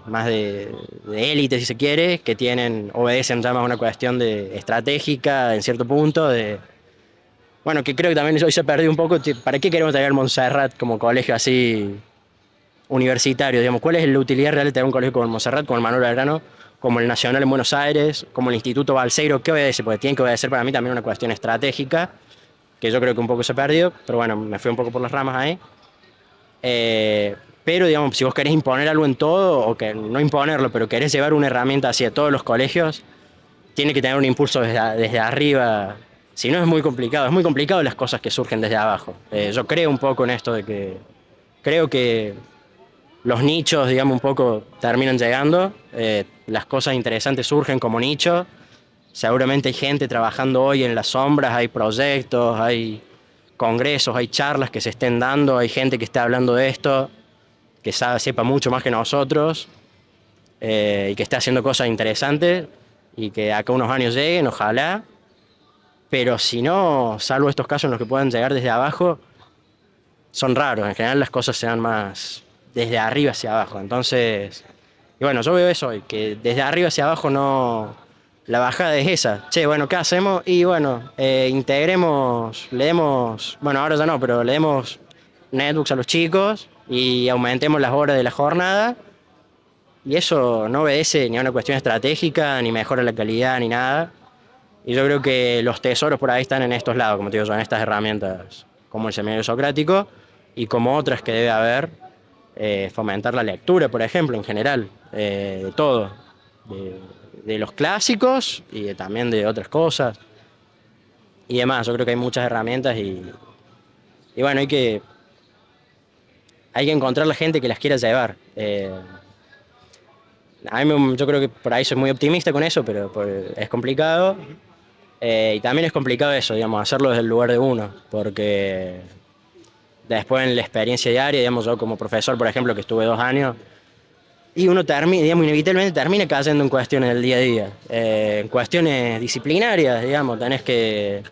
más de élite, si se quiere, que obedecen ya más a una cuestión estratégica en cierto punto, bueno, que creo que también hoy se perdió un poco. ¿Para qué queremos tener el Montserrat como colegio así universitario? Digamos, ¿cuál es la utilidad real de tener un colegio como el Montserrat, como el Manuel Belgrano, como el Nacional en Buenos Aires, como el Instituto Balseiro? ¿Qué obedece? Porque tienen que obedecer para mí también una cuestión estratégica, que yo creo que un poco se perdió, pero bueno, me fui un poco por las ramas ahí. Pero, digamos, si vos querés imponer algo en todo, o que no imponerlo, pero querés llevar una herramienta hacia todos los colegios, tiene que tener un impulso desde arriba. Si no, es muy complicado las cosas que surgen desde abajo. Yo creo un poco en esto de que creo que los nichos, digamos, un poco terminan llegando, las cosas interesantes surgen como nicho. Seguramente hay gente trabajando hoy en las sombras, hay proyectos, hay congresos, hay charlas que se estén dando, hay gente que está hablando de esto, que sepa mucho más que nosotros, y que esté haciendo cosas interesantes y que acá unos años lleguen, ojalá. Pero si no, salvo estos casos en los que puedan llegar desde abajo, son raros. En general las cosas se dan más desde arriba hacia abajo. Entonces, y bueno, yo veo eso hoy, que desde arriba hacia abajo no. La bajada es esa. Che, bueno, ¿qué hacemos? Y bueno, integremos, le demos, bueno, ahora ya no, pero le demos netbooks a los chicos y aumentemos las horas de la jornada. Y eso no obedece ni a una cuestión estratégica, ni mejora la calidad, ni nada. Y yo creo que los tesoros por ahí están en estos lados, como te digo, son estas herramientas como el seminario socrático y como otras que debe haber, fomentar la lectura, por ejemplo, en general, de todo, de los clásicos y también de otras cosas y demás. Yo creo que hay muchas herramientas y bueno, hay que encontrar la gente que las quiera llevar. Yo creo que por ahí soy muy optimista con eso, pero es complicado. Y también es complicado eso, digamos, hacerlo desde el lugar de uno, porque después en la experiencia diaria, digamos, yo como profesor, por ejemplo, que estuve 2 años, y uno termina, digamos, inevitablemente termina cayendo en cuestiones del día a día, en cuestiones disciplinarias, digamos, hay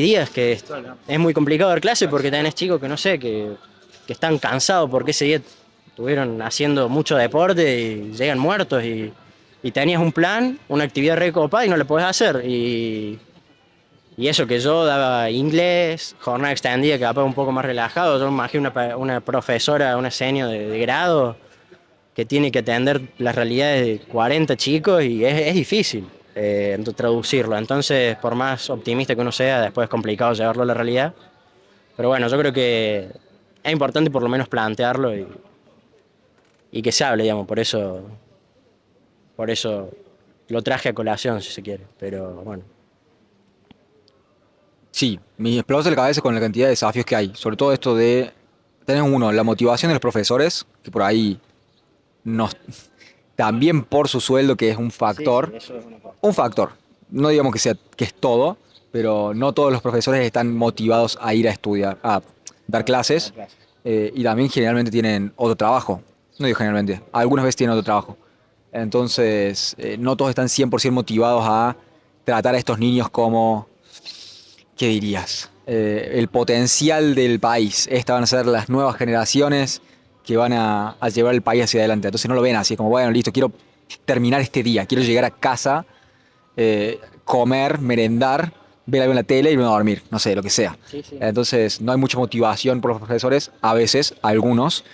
días que es muy complicado dar clase porque tenés chicos que no sé, que están cansados porque ese día estuvieron haciendo mucho deporte y llegan muertos y tenías un plan, una actividad recopada y no la podés hacer. Y eso que yo daba inglés, jornada extendida, que capaz un poco más relajado. Yo me imagino una profesora, una senior de grado, que tiene que atender las realidades de 40 chicos y es difícil traducirlo. Entonces, por más optimista que uno sea, después es complicado llevarlo a la realidad. Pero bueno, yo creo que es importante por lo menos plantearlo y que se hable, digamos, por eso lo traje a colación, si se quiere, pero bueno. Sí, me explota la cabeza con la cantidad de desafíos que hay. Sobre todo esto de tener uno, la motivación de los profesores, que por ahí nos, también por su sueldo, que es un Sí, sí, factor. eso es una cosa. Un factor. No digamos que es todo, pero no todos los profesores están motivados a ir a estudiar, a dar clases, y también generalmente tienen otro trabajo. No digo generalmente, algunas veces tienen otro trabajo. Entonces, no todos están 100% motivados a tratar a estos niños como, ¿qué dirías? El potencial del país. Estas van a ser las nuevas generaciones que van a llevar el país hacia adelante. Entonces no lo ven así, como, bueno, listo, quiero terminar este día, quiero llegar a casa, comer, merendar, ver algo en la tele y irme a dormir, no sé, lo que sea. Sí, sí. Entonces no hay mucha motivación por los profesores, a veces, algunos.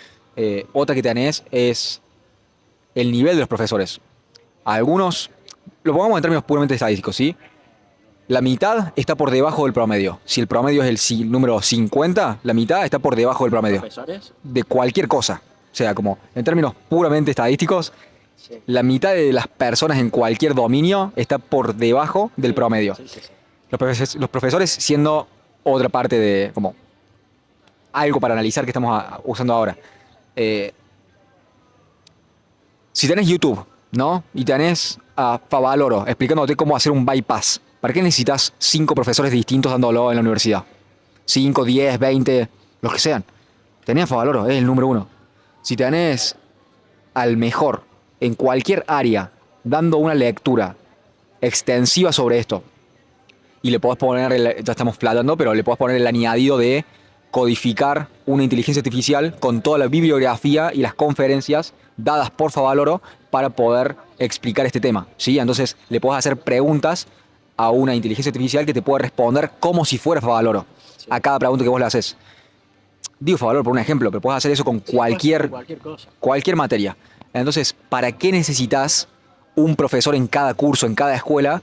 Otra que tenés es el nivel de los profesores. Algunos, lo pongamos en términos puramente estadísticos, ¿sí? La mitad está por debajo del promedio. Si el promedio es el número 50, la mitad está por debajo del promedio. ¿Profesores? De cualquier cosa. O sea, como en términos puramente estadísticos, Sí. la mitad de las personas en cualquier dominio está por debajo del promedio. Sí, sí, sí. Los profesores siendo otra parte de, como, algo para analizar que estamos usando ahora. Eh, si tenés YouTube, ¿no? Y tenés a Favaloro explicándote cómo hacer un bypass, ¿para qué necesitas 5 profesores distintos dándolo en la universidad? 5, 10, 20, los que sean. Tenés a Favaloro, es el número uno. Si tenés al mejor en cualquier área dando una lectura extensiva sobre esto, y le podés poner, ya estamos flatando, pero le podés poner el añadido de codificar una inteligencia artificial con toda la bibliografía y las conferencias dadas por Favaloro para poder explicar este tema, ¿sí? Entonces le podés hacer preguntas a una inteligencia artificial que te puede responder como si fuera Favaloro Sí. a cada pregunta que vos le haces. Digo Favaloro por un ejemplo, pero puedes hacer eso con Sí, puede ser cualquier, cualquier cosa. cualquier materia. Entonces, ¿para qué necesitas un profesor en cada curso, en cada escuela,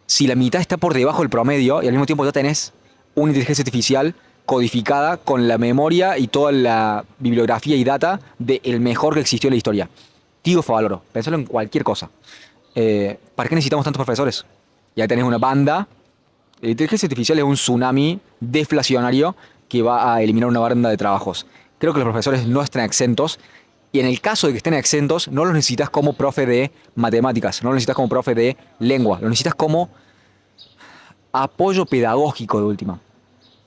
si la mitad está por debajo del promedio y al mismo tiempo ya tenés una inteligencia artificial codificada con la memoria y toda la bibliografía y data del mejor que existió en la historia? Digo Favaloro, pensalo en cualquier cosa. ¿Para qué necesitamos tantos profesores? Ya tenés una banda. La inteligencia artificial es un tsunami deflacionario que va a eliminar una banda de trabajos. Creo que los profesores no están exentos. Y en el caso de que estén exentos, no los necesitas como profe de matemáticas, no los necesitas como profe de lengua, los necesitas como apoyo pedagógico de última.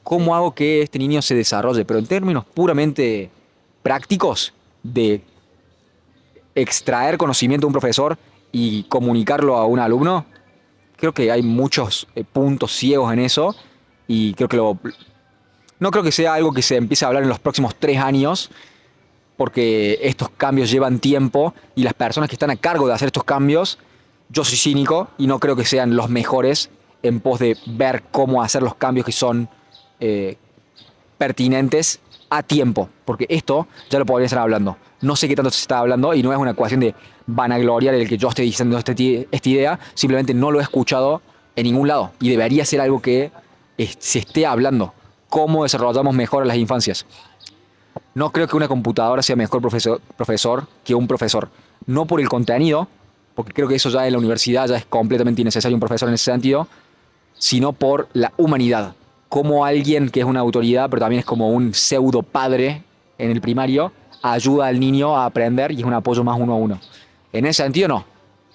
¿Cómo Sí. hago que este niño se desarrolle? Pero en términos puramente prácticos de extraer conocimiento de un profesor y comunicarlo a un alumno, creo que hay muchos puntos ciegos en eso y creo que no creo que sea algo que se empiece a hablar en los próximos 3 años, porque estos cambios llevan tiempo y las personas que están a cargo de hacer estos cambios, yo soy cínico y no creo que sean los mejores en pos de ver cómo hacer los cambios que son eh, pertinentes a tiempo, porque esto ya lo podría estar hablando. No sé qué tanto se está hablando y no es una cuestión de vanagloriar el que yo esté diciendo esta idea, simplemente no lo he escuchado en ningún lado y debería ser algo que se esté hablando. ¿Cómo desarrollamos mejor a las infancias? No creo que una computadora sea mejor profesor que un profesor. No por el contenido, porque creo que eso ya en la universidad ya es completamente innecesario un profesor en ese sentido, sino por la humanidad. Como alguien que es una autoridad, pero también es como un pseudo padre en el primario, ayuda al niño a aprender y es un apoyo más uno a uno. En ese sentido no,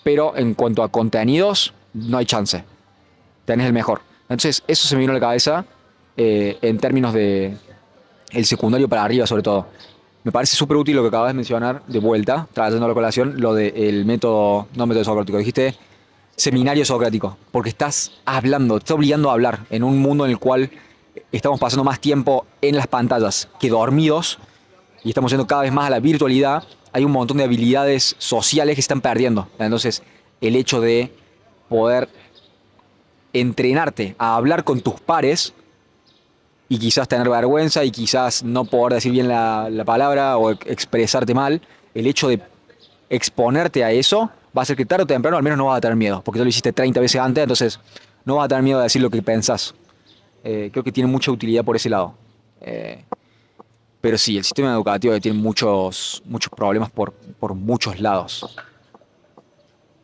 pero en cuanto a contenidos, no hay chance. Tenés el mejor. Entonces, eso se me vino a la cabeza en términos de el secundario para arriba, sobre todo. Me parece súper útil lo que acabas de mencionar, de vuelta, trayendo a la colación, lo del método, no método socrático, dijiste seminario socrático, porque estás hablando, te está obligando a hablar en un mundo en el cual estamos pasando más tiempo en las pantallas que dormidos y estamos yendo cada vez más a la virtualidad. Hay un montón de habilidades sociales que se están perdiendo. Entonces, el hecho de poder entrenarte a hablar con tus pares y quizás tener vergüenza y quizás no poder decir bien la palabra o expresarte mal, el hecho de exponerte a eso va a hacer que tarde o temprano al menos no vas a tener miedo, porque ya lo hiciste 30 veces antes, entonces no vas a tener miedo de decir lo que pensás. Creo que tiene mucha utilidad por ese lado. Eh, pero sí, el sistema educativo tiene muchos problemas por muchos lados.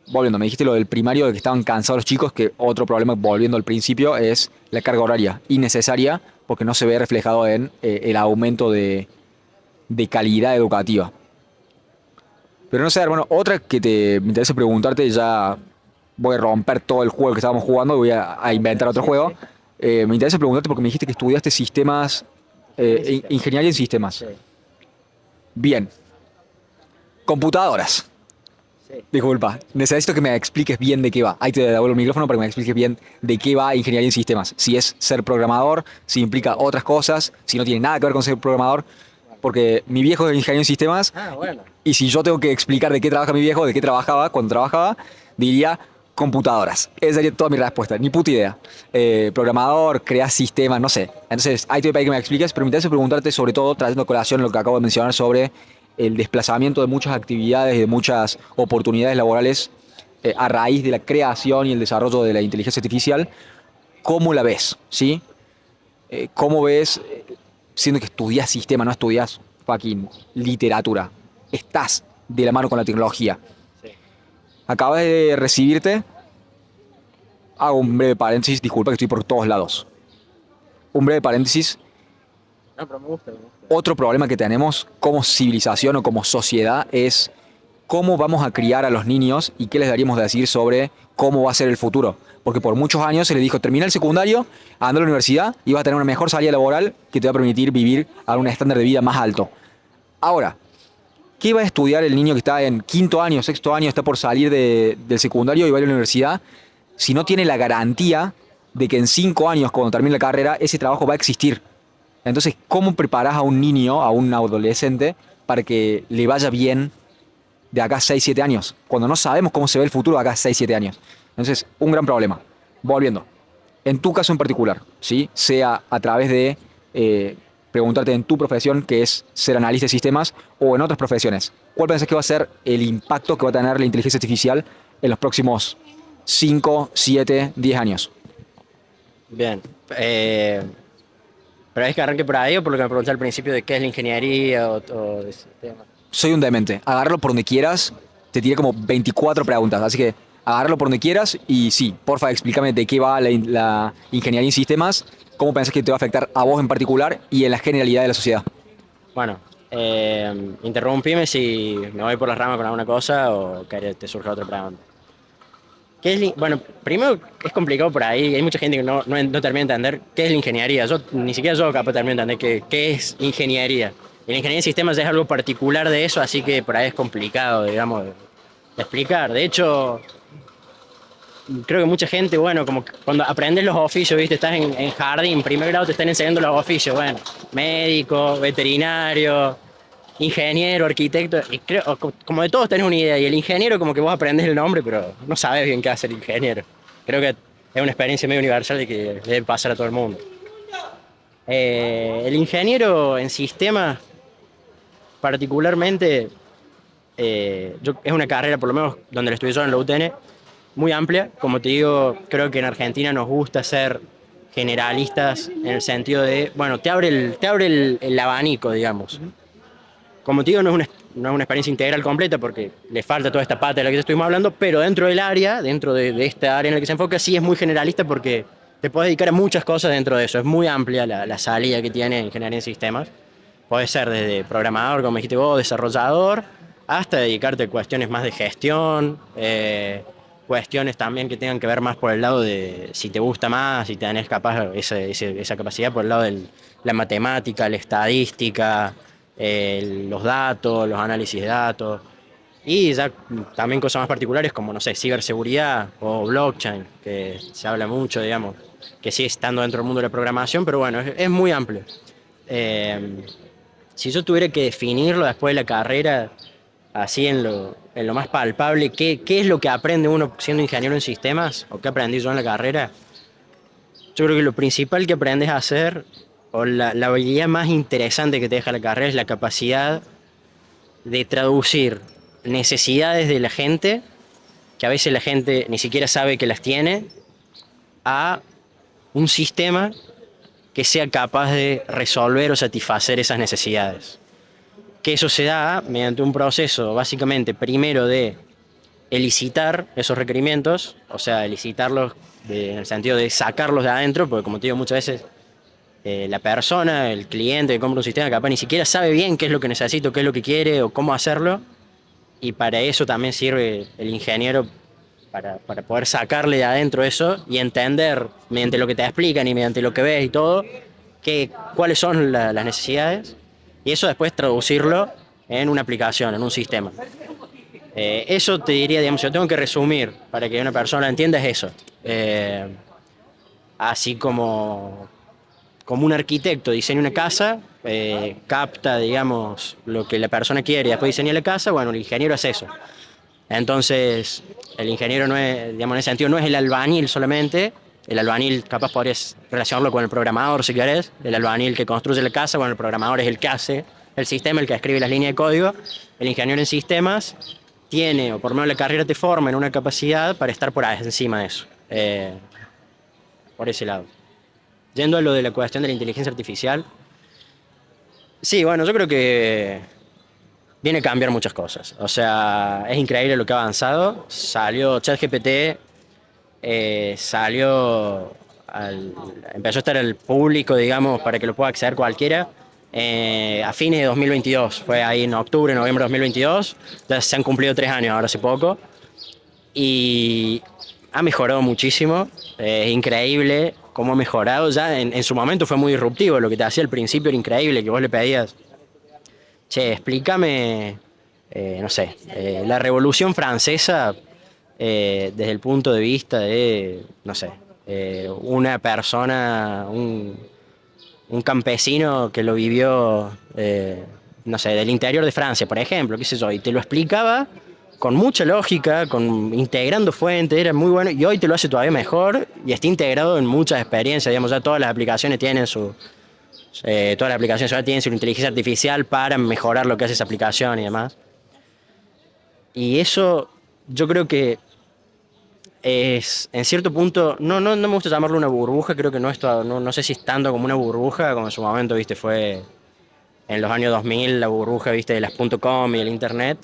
Volviendo, me dijiste lo del primario, de que estaban cansados los chicos, que otro problema, volviendo al principio, es la carga horaria innecesaria porque no se ve reflejado en el aumento de calidad educativa. Pero no sé, hermano, otra que me interesa preguntarte, ya voy a romper todo el juego que estábamos jugando y voy a inventar otro Sí, juego. sí. Me interesa preguntarte porque me dijiste que estudiaste sistemas, Ingeniería en sistemas. ingeniería en sistemas. Sí, Bien, computadoras. sí. Disculpa, necesito que me expliques bien de qué va. Ahí te devuelvo el micrófono para que me expliques bien de qué va ingeniería en sistemas. Si es ser programador, si implica otras cosas, si no tiene nada que ver con ser programador. Porque mi viejo es ingeniero en sistemas Ah, bueno. y si yo tengo que explicar de qué trabaja mi viejo, de qué trabajaba cuando trabajaba, diría computadoras. Esa sería toda mi respuesta, ni puta idea. Programador, crear sistemas, no sé. Entonces, ahí te voy a pedir que me expliques, pero me interesa preguntarte sobre todo, trayendo a colación lo que acabo de mencionar sobre el desplazamiento de muchas actividades y de muchas oportunidades laborales a raíz de la creación y el desarrollo de la inteligencia artificial. ¿Cómo la ves? ¿Sí? ¿Cómo ves, siendo que estudias sistema, no estudias fucking literatura? Estás de la mano con la tecnología. Sí. Acabas de recibirte, hago un breve paréntesis, disculpa que estoy por todos lados. Un breve paréntesis, No, pero me gusta, me gusta. otro problema que tenemos como civilización o como sociedad es cómo vamos a criar a los niños y qué les daríamos de decir sobre cómo va a ser el futuro. Porque por muchos años se les dijo, termina el secundario, anda a la universidad y vas a tener una mejor salida laboral que te va a permitir vivir a un estándar de vida más alto. Ahora, ¿qué va a estudiar el niño que está en quinto año, sexto año, está por salir del secundario y va a la universidad, si no tiene la garantía de que en 5 años, cuando termine la carrera, ese trabajo va a existir? Entonces, ¿cómo preparas a un niño, a un adolescente, para que le vaya bien de acá a 6 7 años? Cuando no sabemos cómo se ve el futuro de acá a 6 7 años. Entonces, un gran problema. Volviendo. En tu caso en particular, ¿sí? Sea a través de preguntarte en tu profesión, que es ser analista de sistemas, o en otras profesiones. ¿Cuál pensás que va a ser el impacto que va a tener la inteligencia artificial en los próximos 5 7 10 años? Bien. Pero es que arranque por ahí o por lo que me pregunté al principio de qué es la ingeniería o de ese tema. Soy un demente. Agárralo por donde quieras. Te tiré como 24 preguntas, así que agárralo por donde quieras y sí, porfa, explícame de qué va la ingeniería en sistemas, cómo pensás que te va a afectar a vos en particular y en la generalidad de la sociedad. Bueno, interrumpime si me voy por las ramas con alguna cosa o que te surja otra pregunta. Bueno, primero es complicado por ahí, hay mucha gente que no termina de entender qué es la ingeniería. Ni siquiera yo capaz termino de entender qué es ingeniería. Y la ingeniería de sistemas es algo particular de eso, así que por ahí es complicado, digamos, de explicar. De hecho, creo que mucha gente, bueno, como que cuando aprendes los oficios, ¿viste? Estás en jardín, primer grado te están enseñando los oficios, bueno, médico, veterinario, ingeniero, arquitecto, y creo, como de todos tenés una idea, y el ingeniero como que vos aprendes el nombre, pero no sabes bien qué hace el ingeniero. Creo que es una experiencia medio universal de que debe pasar a todo el mundo. El ingeniero en sistemas, particularmente, es una carrera, por lo menos donde la estudié yo en la UTN, muy amplia. Como te digo, creo que en Argentina nos gusta ser generalistas en el sentido de, bueno, te abre el abanico, digamos. Como te digo, no es una experiencia integral completa porque le falta toda esta pata de la que te estuvimos hablando, pero dentro del área, dentro de esta área en la que se enfoca, sí es muy generalista porque te puedes dedicar a muchas cosas dentro de eso. Es muy amplia la salida que tiene ingeniería en sistemas. Puede ser desde programador, como dijiste vos, desarrollador, hasta dedicarte a cuestiones más de gestión, cuestiones también que tengan que ver más por el lado de si te gusta más, si tenés capaz esa capacidad por el lado de la matemática, la estadística, los datos, los análisis de datos. Y ya también cosas más particulares como, no sé, ciberseguridad o blockchain, que se habla mucho, digamos, que sigue estando dentro del mundo de la programación, pero bueno, es muy amplio. Eh, si yo tuviera que definirlo después de la carrera, así en lo más palpable, ¿qué es lo que aprende uno siendo ingeniero en sistemas? ¿O qué aprendí yo en la carrera? Yo creo que lo principal que aprendes a hacer, o la habilidad más interesante que te deja la carrera, es la capacidad de traducir necesidades de la gente, que a veces la gente ni siquiera sabe que las tiene, a un sistema que sea capaz de resolver o satisfacer esas necesidades. Que eso se da mediante un proceso básicamente primero de elicitar esos requerimientos, o sea, elicitarlos en el sentido de sacarlos de adentro, porque como te digo muchas veces la persona, el cliente que compra un sistema capaz ni siquiera sabe bien qué es lo que necesita, qué es lo que quiere o cómo hacerlo, y para eso también sirve el ingeniero para poder sacarle de adentro eso y entender mediante lo que te explican y mediante lo que ves y todo, cuáles son las necesidades y eso después traducirlo en una aplicación, en un sistema. Eso te diría, digamos, si yo tengo que resumir para que una persona entienda es eso. Así como un arquitecto diseña una casa, capta, digamos, lo que la persona quiere y después diseña la casa, bueno, el ingeniero es eso. Entonces, el ingeniero no es, digamos, en ese sentido no es el albañil solamente. El albañil capaz podrías relacionarlo con el programador si querés. El albañil que construye la casa, bueno, el programador es el que hace el sistema, el que escribe las líneas de código. El ingeniero en sistemas tiene, o por lo menos la carrera te forma en una capacidad para estar por ahí encima de eso. por ese lado. Yendo a lo de la cuestión de la inteligencia artificial, sí, bueno, yo creo que viene a cambiar muchas cosas. O sea, es increíble lo que ha avanzado. Salió ChatGPT, salió, empezó a estar al público, digamos, para que lo pueda acceder cualquiera. A fines de 2022, fue ahí en octubre, noviembre de 2022, ya se han cumplido 3 años ahora hace poco, y ha mejorado muchísimo, es increíble cómo ha mejorado, ya en su momento fue muy disruptivo, lo que te hacía al principio era increíble, que vos le pedías, che, explícame, no sé, la Revolución Francesa desde el punto de vista de, no sé, una persona, un campesino que lo vivió, no sé, del interior de Francia, por ejemplo, qué sé yo, y te lo explicaba con mucha lógica, integrando fuentes, era muy bueno, y hoy te lo hace todavía mejor y está integrado en muchas experiencias, digamos, ya todas las aplicaciones tienen todas las aplicaciones ahora tienen su inteligencia artificial para mejorar lo que hace esa aplicación y demás. Y eso yo creo que es, en cierto punto, no me gusta llamarlo una burbuja, creo que no sé si es tanto como una burbuja, como en su momento, viste, fue en los años 2000 la burbuja, viste, de las .com y el internet.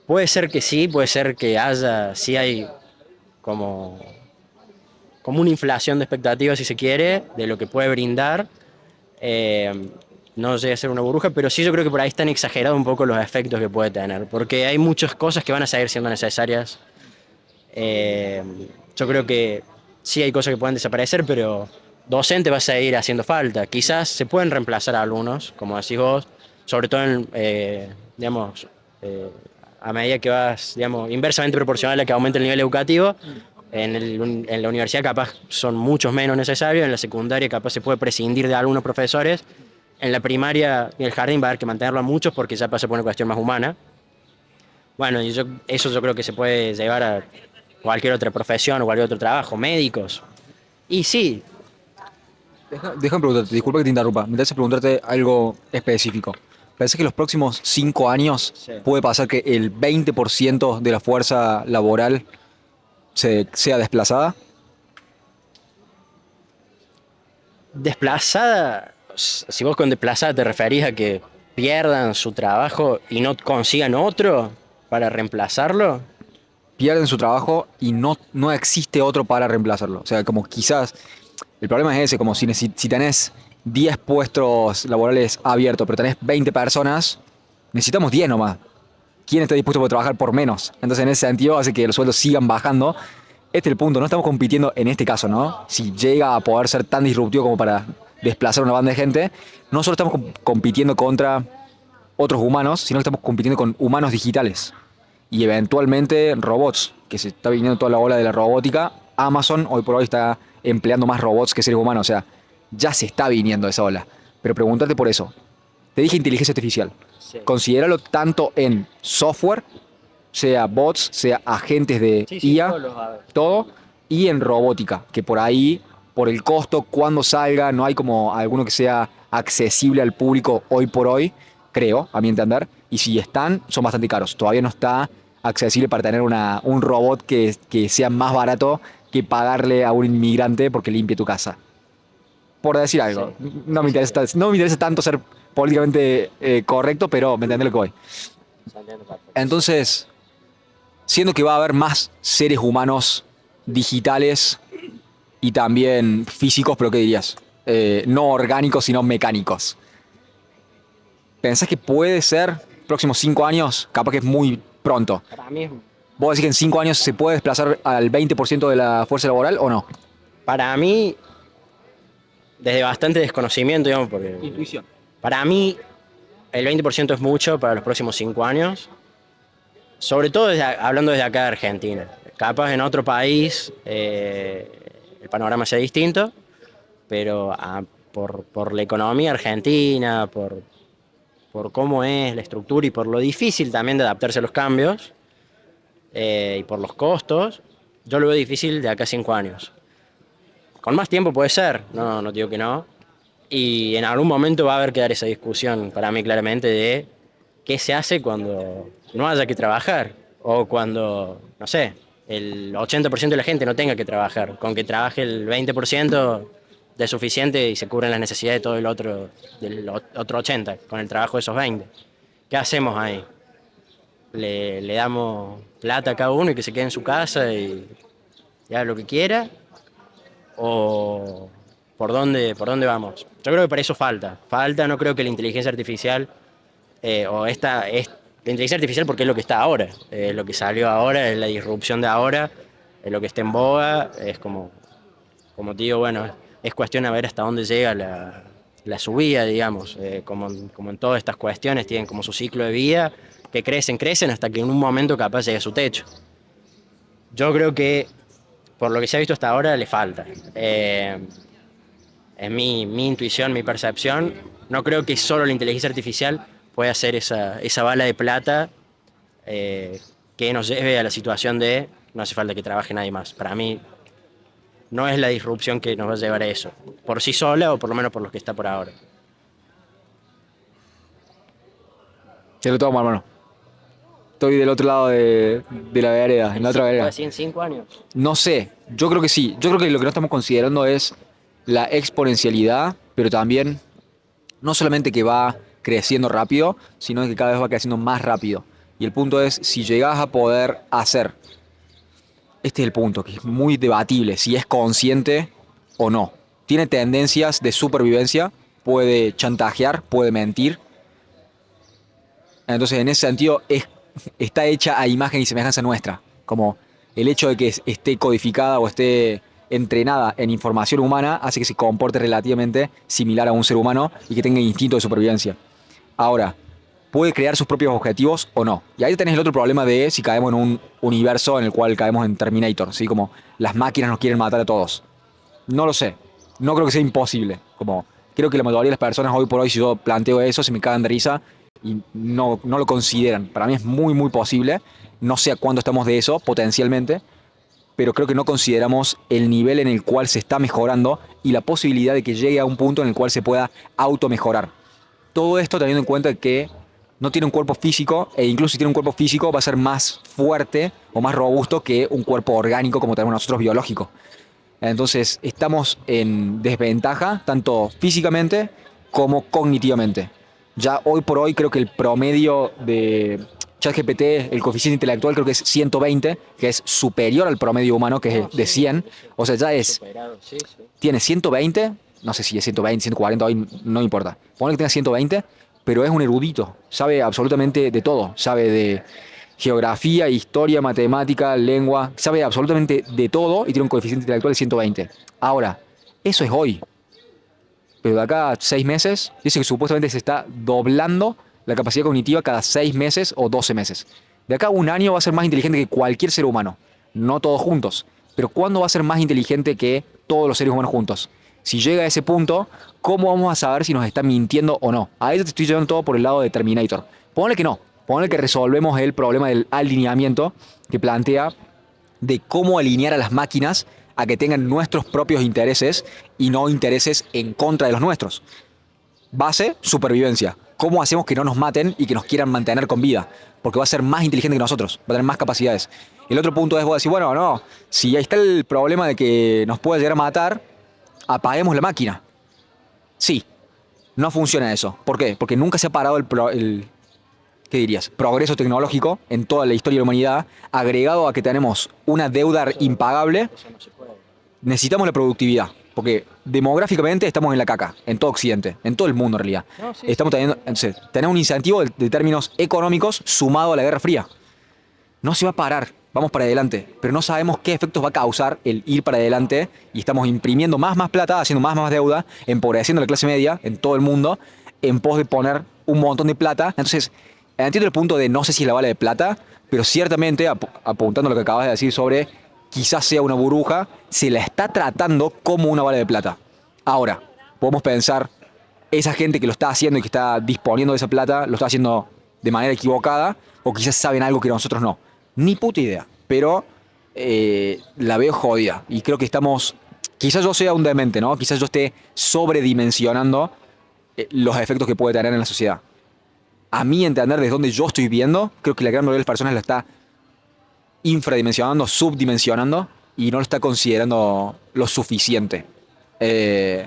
Puede ser que sí, puede ser que sí hay como, como una inflación de expectativas, si se quiere, de lo que puede brindar. Eh, no llega a ser una burbuja, pero sí yo creo que por ahí están exagerados un poco los efectos que puede tener, porque hay muchas cosas que van a seguir siendo necesarias. Eh, yo creo que sí hay cosas que pueden desaparecer, pero docente va a seguir haciendo falta. Quizás se pueden reemplazar a algunos, como decís vos, sobre todo digamos, eh, a medida que vas, digamos, inversamente proporcional a que aumente el nivel educativo. En la universidad capaz son muchos menos necesarios, en la secundaria capaz se puede prescindir de algunos profesores, en la primaria y el jardín va a haber que mantenerlo a muchos porque ya pasa por una cuestión más humana. Bueno, eso yo creo que se puede llevar a cualquier otra profesión o cualquier otro trabajo, médicos. Y sí, Déjame preguntarte, disculpa que te interrumpa, me interesa preguntarte algo específico. ¿Pensás que en los próximos 5 años sí. puede pasar que el 20% de la fuerza laboral sea desplazada? Desplazada, si vos con desplazada te referís a que pierdan su trabajo y no consigan otro para reemplazarlo. Pierden su trabajo y no existe otro para reemplazarlo. O sea, como quizás el problema es ese, como si tenés 10 puestos laborales abiertos, pero tenés 20 personas, necesitamos 10 nomás. ¿Quién está dispuesto a trabajar por menos? Entonces, en ese sentido, hace que los sueldos sigan bajando. Este es el punto, no estamos compitiendo en este caso, ¿no? Si llega a poder ser tan disruptivo como para desplazar una banda de gente, no solo estamos compitiendo contra otros humanos, sino que estamos compitiendo con humanos digitales y eventualmente robots, que se está viniendo toda la ola de la robótica. Amazon hoy por hoy está empleando más robots que seres humanos, o sea, ya se está viniendo esa ola. Pero preguntarte por eso. Te dije inteligencia artificial. Sí. Considéralo tanto en software, sea bots, sea agentes de Sí, sí, IA, todos los va a ver. todo, y en robótica, que por ahí, por el costo, cuando salga, no hay como alguno que sea accesible al público hoy por hoy, creo, a mi entender, y si están, son bastante caros. Todavía no está accesible para tener un robot que sea más barato que pagarle a un inmigrante porque limpie tu casa. Por decir Sí, algo. No sí, me sí, interesa, no me interesa tanto ser políticamente correcto, pero me entendés lo que voy. se entiende perfecto. Entonces, siendo que va a haber más seres humanos digitales y también físicos, pero ¿qué dirías? No orgánicos, sino mecánicos. ¿Pensás que puede ser próximos 5 años? Capaz que es muy pronto. Para mí, ¿Vos decís que en 5 años se puede desplazar al 20% de la fuerza laboral o no? para mí, desde bastante desconocimiento, digamos, porque Intuición. para mí el 20% es mucho para los próximos 5 años, sobre todo hablando desde acá de Argentina. Capaz en otro país el panorama sea distinto, pero por la economía argentina, por cómo es la estructura y por lo difícil también de adaptarse a los cambios y por los costos, yo lo veo difícil de acá a 5 años. Con más tiempo puede ser, no digo que no. Y en algún momento va a haber que dar esa discusión, para mí claramente, de qué se hace cuando no haya que trabajar o cuando, no sé, el 80% de la gente no tenga que trabajar. Con que trabaje el 20% ya es suficiente y se cubren las necesidades de todo del otro 80% con el trabajo de esos 20%. ¿Qué hacemos ahí? Le damos plata a cada uno y que se quede en su casa y haga lo que quiera, o por dónde vamos. Yo creo que para eso falta, no creo que la inteligencia artificial, o esta es la inteligencia artificial porque es lo que está ahora, lo que salió ahora, es la disrupción de ahora, es lo que está en boga, es como te digo, bueno, es cuestión de ver hasta dónde llega la subida, digamos, como en todas estas cuestiones tienen como su ciclo de vida, que crecen hasta que en un momento capaz llegue a su techo. Yo creo que por lo que se ha visto hasta ahora le falta. Es mi intuición, mi percepción. No creo que solo la inteligencia artificial pueda hacer esa bala de plata que nos lleve a la situación de no hace falta que trabaje nadie más. Para mí no es la disrupción que nos va a llevar a eso, por sí sola o por lo menos por lo que está por ahora. Te lo tomo, hermano. Estoy del otro lado de la vereda, en la otra vereda. ¿En 5 años? No sé, yo creo que sí. Yo creo que lo que no estamos considerando es la exponencialidad, pero también no solamente que va creciendo rápido, sino que cada vez va creciendo más rápido. Y el punto es si llegas a poder hacer, este es el punto, que es muy debatible, si es consciente o no. Tiene tendencias de supervivencia, puede chantajear, puede mentir. Entonces, en ese sentido, está hecha a imagen y semejanza nuestra. Como el hecho de que esté codificada o esté entrenada en información humana hace que se comporte relativamente similar a un ser humano y que tenga instinto de supervivencia. Ahora, puede crear sus propios objetivos o no. Y ahí tenés el otro problema de si caemos en un universo en el cual caemos en Terminator, ¿sí? Como las máquinas nos quieren matar a todos. No lo sé. No creo que sea imposible. Como creo que la mayoría de las personas hoy por hoy, si yo planteo eso, se me cagan de risa y no lo consideran. Para mí es muy, muy posible. No sé a cuánto estamos de eso, potencialmente, pero creo que no consideramos el nivel en el cual se está mejorando y la posibilidad de que llegue a un punto en el cual se pueda automejorar. Todo esto teniendo en cuenta que no tiene un cuerpo físico, e incluso si tiene un cuerpo físico va a ser más fuerte o más robusto que un cuerpo orgánico como tenemos nosotros biológico. Entonces estamos en desventaja tanto físicamente como cognitivamente. Ya hoy por hoy creo que el promedio de ChatGPT, el coeficiente intelectual creo que es 120, que es superior al promedio humano que es de 100. O sea, ya es, Superado, sí, sí. tiene 120, no sé si es 120, 140, hoy no importa. Ponle que tenga 120, pero es un erudito, sabe absolutamente de todo, sabe de geografía, historia, matemática, lengua, sabe absolutamente de todo y tiene un coeficiente intelectual de 120. Ahora, eso es hoy, pero de acá a 6 meses, dice que supuestamente se está doblando la capacidad cognitiva cada 6 meses o 12 meses. De acá a un año va a ser más inteligente que cualquier ser humano, no todos juntos, pero ¿cuándo va a ser más inteligente que todos los seres humanos juntos? Si llega a ese punto, ¿cómo vamos a saber si nos está mintiendo o no? A eso te estoy llevando todo por el lado de Terminator. Ponle que no, ponle que resolvemos el problema del alineamiento que plantea de cómo alinear a las máquinas a que tengan nuestros propios intereses y no intereses en contra de los nuestros. Base, supervivencia. ¿Cómo hacemos que no nos maten y que nos quieran mantener con vida? Porque va a ser más inteligente que nosotros, va a tener más capacidades. El otro punto es, vos decís, bueno, no, si ahí está el problema de que nos pueda llegar a matar, apaguemos la máquina. Sí, no funciona eso. ¿Por qué? Porque nunca se ha parado ¿qué dirías? Progreso tecnológico en toda la historia de la humanidad, agregado a que tenemos una deuda impagable. Eso no se puede. Necesitamos la productividad, porque demográficamente estamos en la caca, en todo Occidente, en todo el mundo en realidad. No, sí, Estamos sí. teniendo, entonces, tenemos un incentivo de términos económicos sumado a la Guerra Fría. No se va a parar, vamos para adelante, pero no sabemos qué efectos va a causar el ir para adelante y estamos imprimiendo más plata, haciendo más deuda, empobreciendo a la clase media en todo el mundo, en pos de poner un montón de plata. Entonces, entiendo el punto de no sé si es la bala de plata, pero ciertamente, apuntando a lo que acabas de decir sobre quizás sea una burbuja, se la está tratando como una bala de plata. Ahora, podemos pensar, esa gente que lo está haciendo y que está disponiendo de esa plata, lo está haciendo de manera equivocada, o quizás saben algo que nosotros no. Ni puta idea, pero la veo jodida. Y creo que estamos, quizás yo sea un demente, ¿no? Quizás yo esté sobredimensionando los efectos que puede tener en la sociedad. A mí entender desde donde yo estoy viendo, creo que la gran mayoría de las personas lo está infradimensionando, subdimensionando y no lo está considerando lo suficiente. Eh,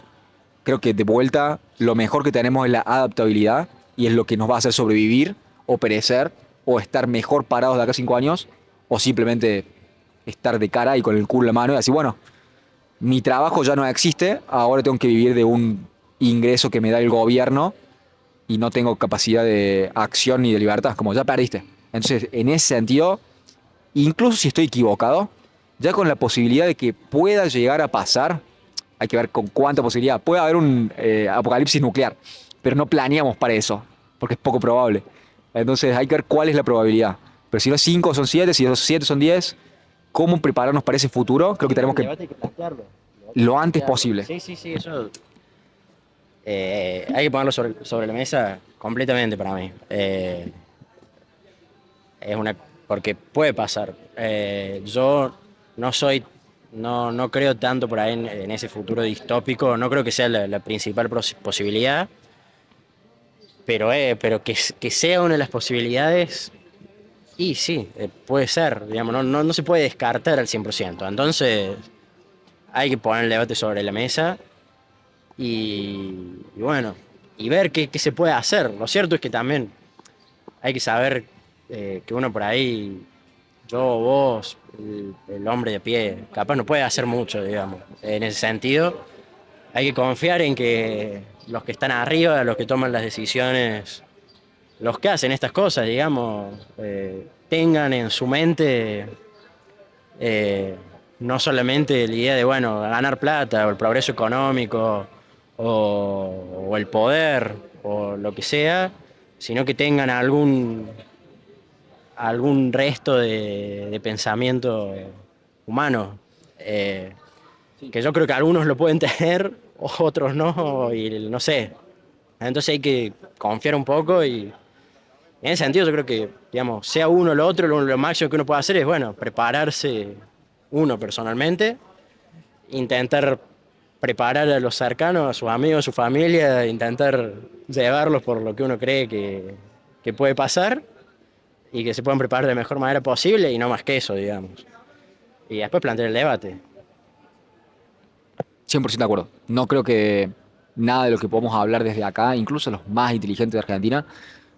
Creo que de vuelta lo mejor que tenemos es la adaptabilidad y es lo que nos va a hacer sobrevivir o perecer o estar mejor parados de acá a 5 años o simplemente estar de cara y con el culo en la mano y así, bueno, mi trabajo ya no existe, ahora tengo que vivir de un ingreso que me da el gobierno y no tengo capacidad de acción ni de libertad, como ya perdiste. Entonces, en ese sentido, incluso si estoy equivocado, ya con la posibilidad de que pueda llegar a pasar, hay que ver con cuánta posibilidad. Puede haber un apocalipsis nuclear, pero no planeamos para eso, porque es poco probable. Entonces hay que ver cuál es la probabilidad. Pero si no es 5 son 7, si no 7 son 10, ¿cómo prepararnos para ese futuro? Creo que tenemos El que debate hay que plantearlo. El debate hay que lo antes plantearlo. posible. Sí, sí, sí, eso hay que ponerlo sobre la mesa completamente para mí. Es una, porque puede pasar. Yo no soy, no creo tanto por ahí en ese futuro distópico, no creo que sea la principal posibilidad, pero que sea una de las posibilidades, y sí, puede ser, digamos, no se puede descartar al 100%. Entonces hay que poner el debate sobre la mesa y bueno, y ver qué se puede hacer. Lo cierto es que también hay que saber que uno por ahí, yo, vos, el hombre de pie, capaz no puede hacer mucho, digamos. En ese sentido, hay que confiar en que los que están arriba, los que toman las decisiones, los que hacen estas cosas, digamos, tengan en su mente eh, no solamente la idea de, bueno, ganar plata o el progreso económico o el poder o lo que sea, sino que tengan algún resto de pensamiento humano, eh, que yo creo que algunos lo pueden tener, otros no, y no sé. Entonces hay que confiar un poco y en ese sentido yo creo que, digamos, sea uno o lo otro, lo máximo que uno puede hacer es, bueno, prepararse uno personalmente, intentar preparar a los cercanos, a sus amigos, a su familia, intentar llevarlos por lo que uno cree que puede pasar y que se puedan preparar de la mejor manera posible y no más que eso, digamos. Y después plantear el debate. 100% de acuerdo. No creo que nada de lo que podemos hablar desde acá, incluso los más inteligentes de Argentina,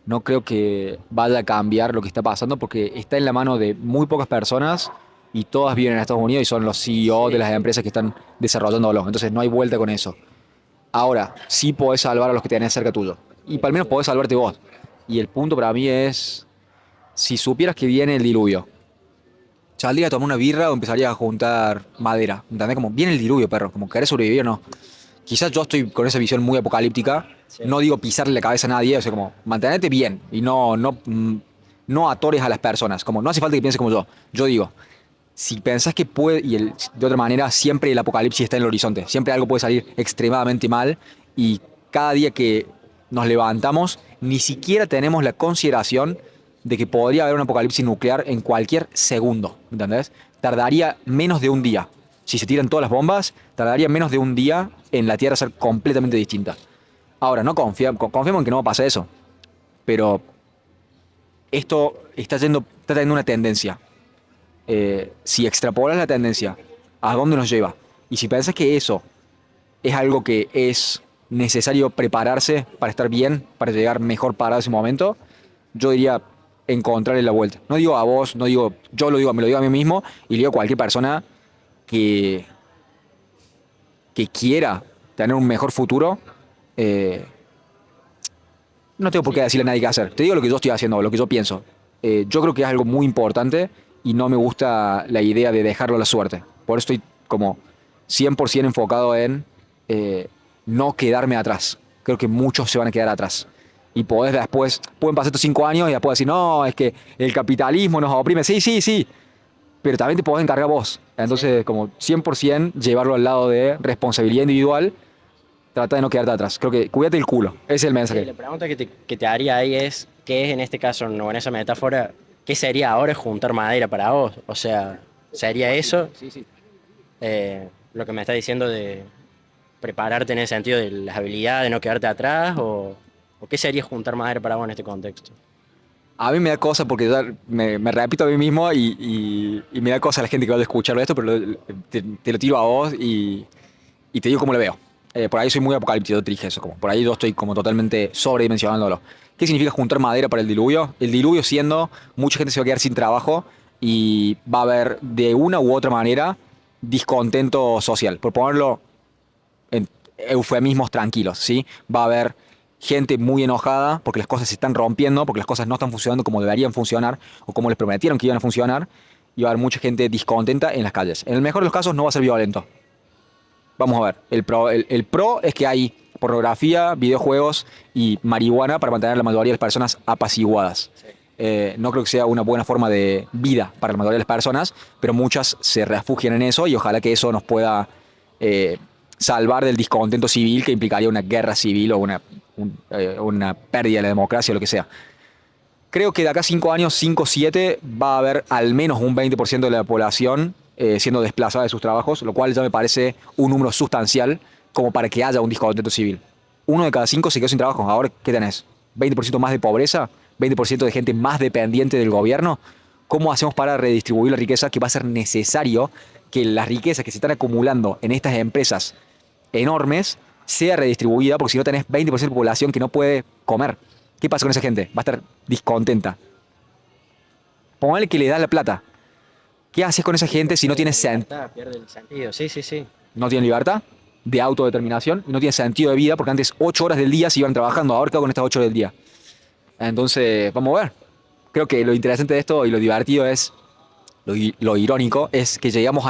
no creo que vaya a cambiar lo que está pasando porque está en la mano de muy pocas personas y todas viven en Estados Unidos y son los CEO de Sí, las sí. empresas que están desarrollándolo. Entonces no hay vuelta con eso. Ahora, sí podés salvar a los que tenés cerca tuyo. Y para al menos podés salvarte vos. Y el punto para mí es, si supieras que viene el diluvio, ¿saldría a tomar una birra o empezaría a juntar madera? ¿Entendés? Como, viene el diluvio, perro. Como, ¿querés sobrevivir o no? Quizás yo estoy con esa visión muy apocalíptica. Sí. No digo pisarle la cabeza a nadie, o sea, como, mantenerte bien y no atores a las personas. Como, no hace falta que pienses como yo. Yo digo, si pensás que puede, de otra manera, siempre el apocalipsis está en el horizonte. Siempre algo puede salir extremadamente mal y cada día que nos levantamos, ni siquiera tenemos la consideración de que podría haber un apocalipsis nuclear en cualquier segundo, ¿entendés? Tardaría menos de un día. Si se tiran todas las bombas, tardaría menos de un día en la Tierra ser completamente distinta. Ahora, no confiamos en que no va a pasar eso, pero esto está teniendo una tendencia. Si extrapolas la tendencia, ¿a dónde nos lleva? Y si piensas que eso es algo que es necesario prepararse para estar bien, para llegar mejor parado a ese momento, yo diría encontrarle la vuelta. No digo a vos, no digo, yo lo digo, me lo digo a mí mismo y le digo a cualquier persona que, que quiera tener un mejor futuro. eh, no tengo por qué Sí, decirle a nadie qué hacer. Te digo lo que yo estoy haciendo, lo que yo pienso. Yo creo que es algo muy importante y no me gusta la idea de dejarlo a la suerte. Por eso estoy como 100% enfocado en no quedarme atrás. Creo que muchos se van a quedar atrás. Y podés después, pueden pasar estos 5 años y después decir, no, es que el capitalismo nos oprime. Sí, sí, sí, pero también te podés encargar vos. sí. Entonces, como 100% llevarlo al lado de responsabilidad individual, trata de no quedarte atrás. Creo que cuídate el culo. Ese es el Sí, mensaje. la pregunta que te haría ahí es, ¿qué es en este caso, no en esa metáfora, qué sería ahora juntar madera para vos? O sea, ¿sería eso lo que me está diciendo de prepararte en el sentido de las habilidades, de no quedarte atrás? ¿O qué sería juntar madera para vos en este contexto? A mí me da cosa porque me repito a mí mismo y me da cosa a la gente que va a escucharlo esto, pero te lo tiro a vos y te digo cómo lo veo. Por ahí soy muy apocalíptico, te dije eso. Como, por ahí yo estoy como totalmente sobredimensionándolo. ¿Qué significa juntar madera para el diluvio? El diluvio siendo, mucha gente se va a quedar sin trabajo y va a haber de una u otra manera discontento social. Por ponerlo en eufemismos tranquilos, ¿sí? Va a haber gente muy enojada porque las cosas se están rompiendo, porque las cosas no están funcionando como deberían funcionar o como les prometieron que iban a funcionar, y va a haber mucha gente discontenta en las calles. En el mejor de los casos no va a ser violento. Vamos a ver, el pro es que hay pornografía, videojuegos y marihuana para mantener a la mayoría de las personas apaciguadas. Sí. No creo que sea una buena forma de vida para la mayoría de las personas, pero muchas se refugian en eso y ojalá que eso nos pueda eh, salvar del descontento civil que implicaría una guerra civil o una pérdida de la democracia o lo que sea. Creo que de acá a 5 años, 5 7 va a haber al menos un 20% de la población siendo desplazada de sus trabajos, lo cual ya me parece un número sustancial como para que haya un descontento civil. Uno de cada 5 se quedó sin trabajo. Ahora, ¿qué tenés? ¿20% más de pobreza? ¿20% de gente más dependiente del gobierno? ¿Cómo hacemos para redistribuir la riqueza? Que va a ser necesario que las riquezas que se están acumulando en estas empresas enormes sea redistribuida, porque si no tenés 20% de población que no puede comer. ¿Qué pasa con esa gente? Va a estar discontenta. Ponle que le da la plata. ¿Qué haces con esa gente si no tiene, Pierde el sentido. Sí, sí, sí. no tiene libertad de autodeterminación y no tiene sentido de vida? Porque antes 8 horas del día se iban trabajando, ahora quedo con estas 8 horas del día. Entonces, vamos a ver. Creo que lo interesante de esto y lo divertido es, lo irónico, es que llegamos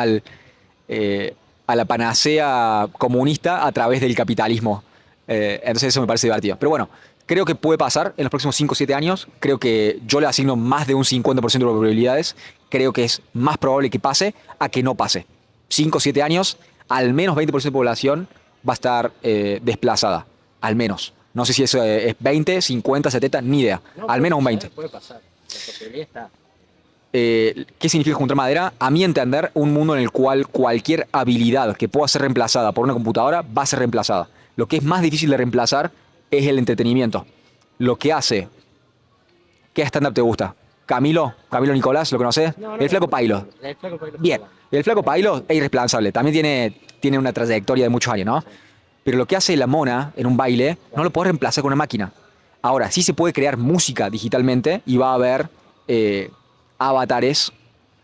eh, a la panacea comunista a través del capitalismo. Entonces eso me parece divertido. Pero bueno, creo que puede pasar en los próximos 5 o 7 años. Creo que yo le asigno más de un 50% de probabilidades. Creo que es más probable que pase a que no pase. 5 o 7 años, al menos 20% de población va a estar desplazada. Al menos. No sé si eso es 20, 50, 70, ni idea. No, Al puede menos un pasar, 20. puede pasar. La posibilidad está. ¿Qué significa juntar madera? A mi entender, un mundo en el cual cualquier habilidad que pueda ser reemplazada por una computadora va a ser reemplazada. Lo que es más difícil de reemplazar es el entretenimiento. Lo que hace, ¿qué stand-up te gusta? Camilo Nicolás, ¿lo conoces? No, El no, Flaco Pailo. el flaco Pailo está Bien, bueno. el Flaco Pailo es irreemplazable. También tiene una trayectoria de muchos años, ¿no? Sí, Pero lo que hace la mona en un baile no claro. lo puedes reemplazar con una máquina. Ahora, sí se puede crear música digitalmente y va a haber avatares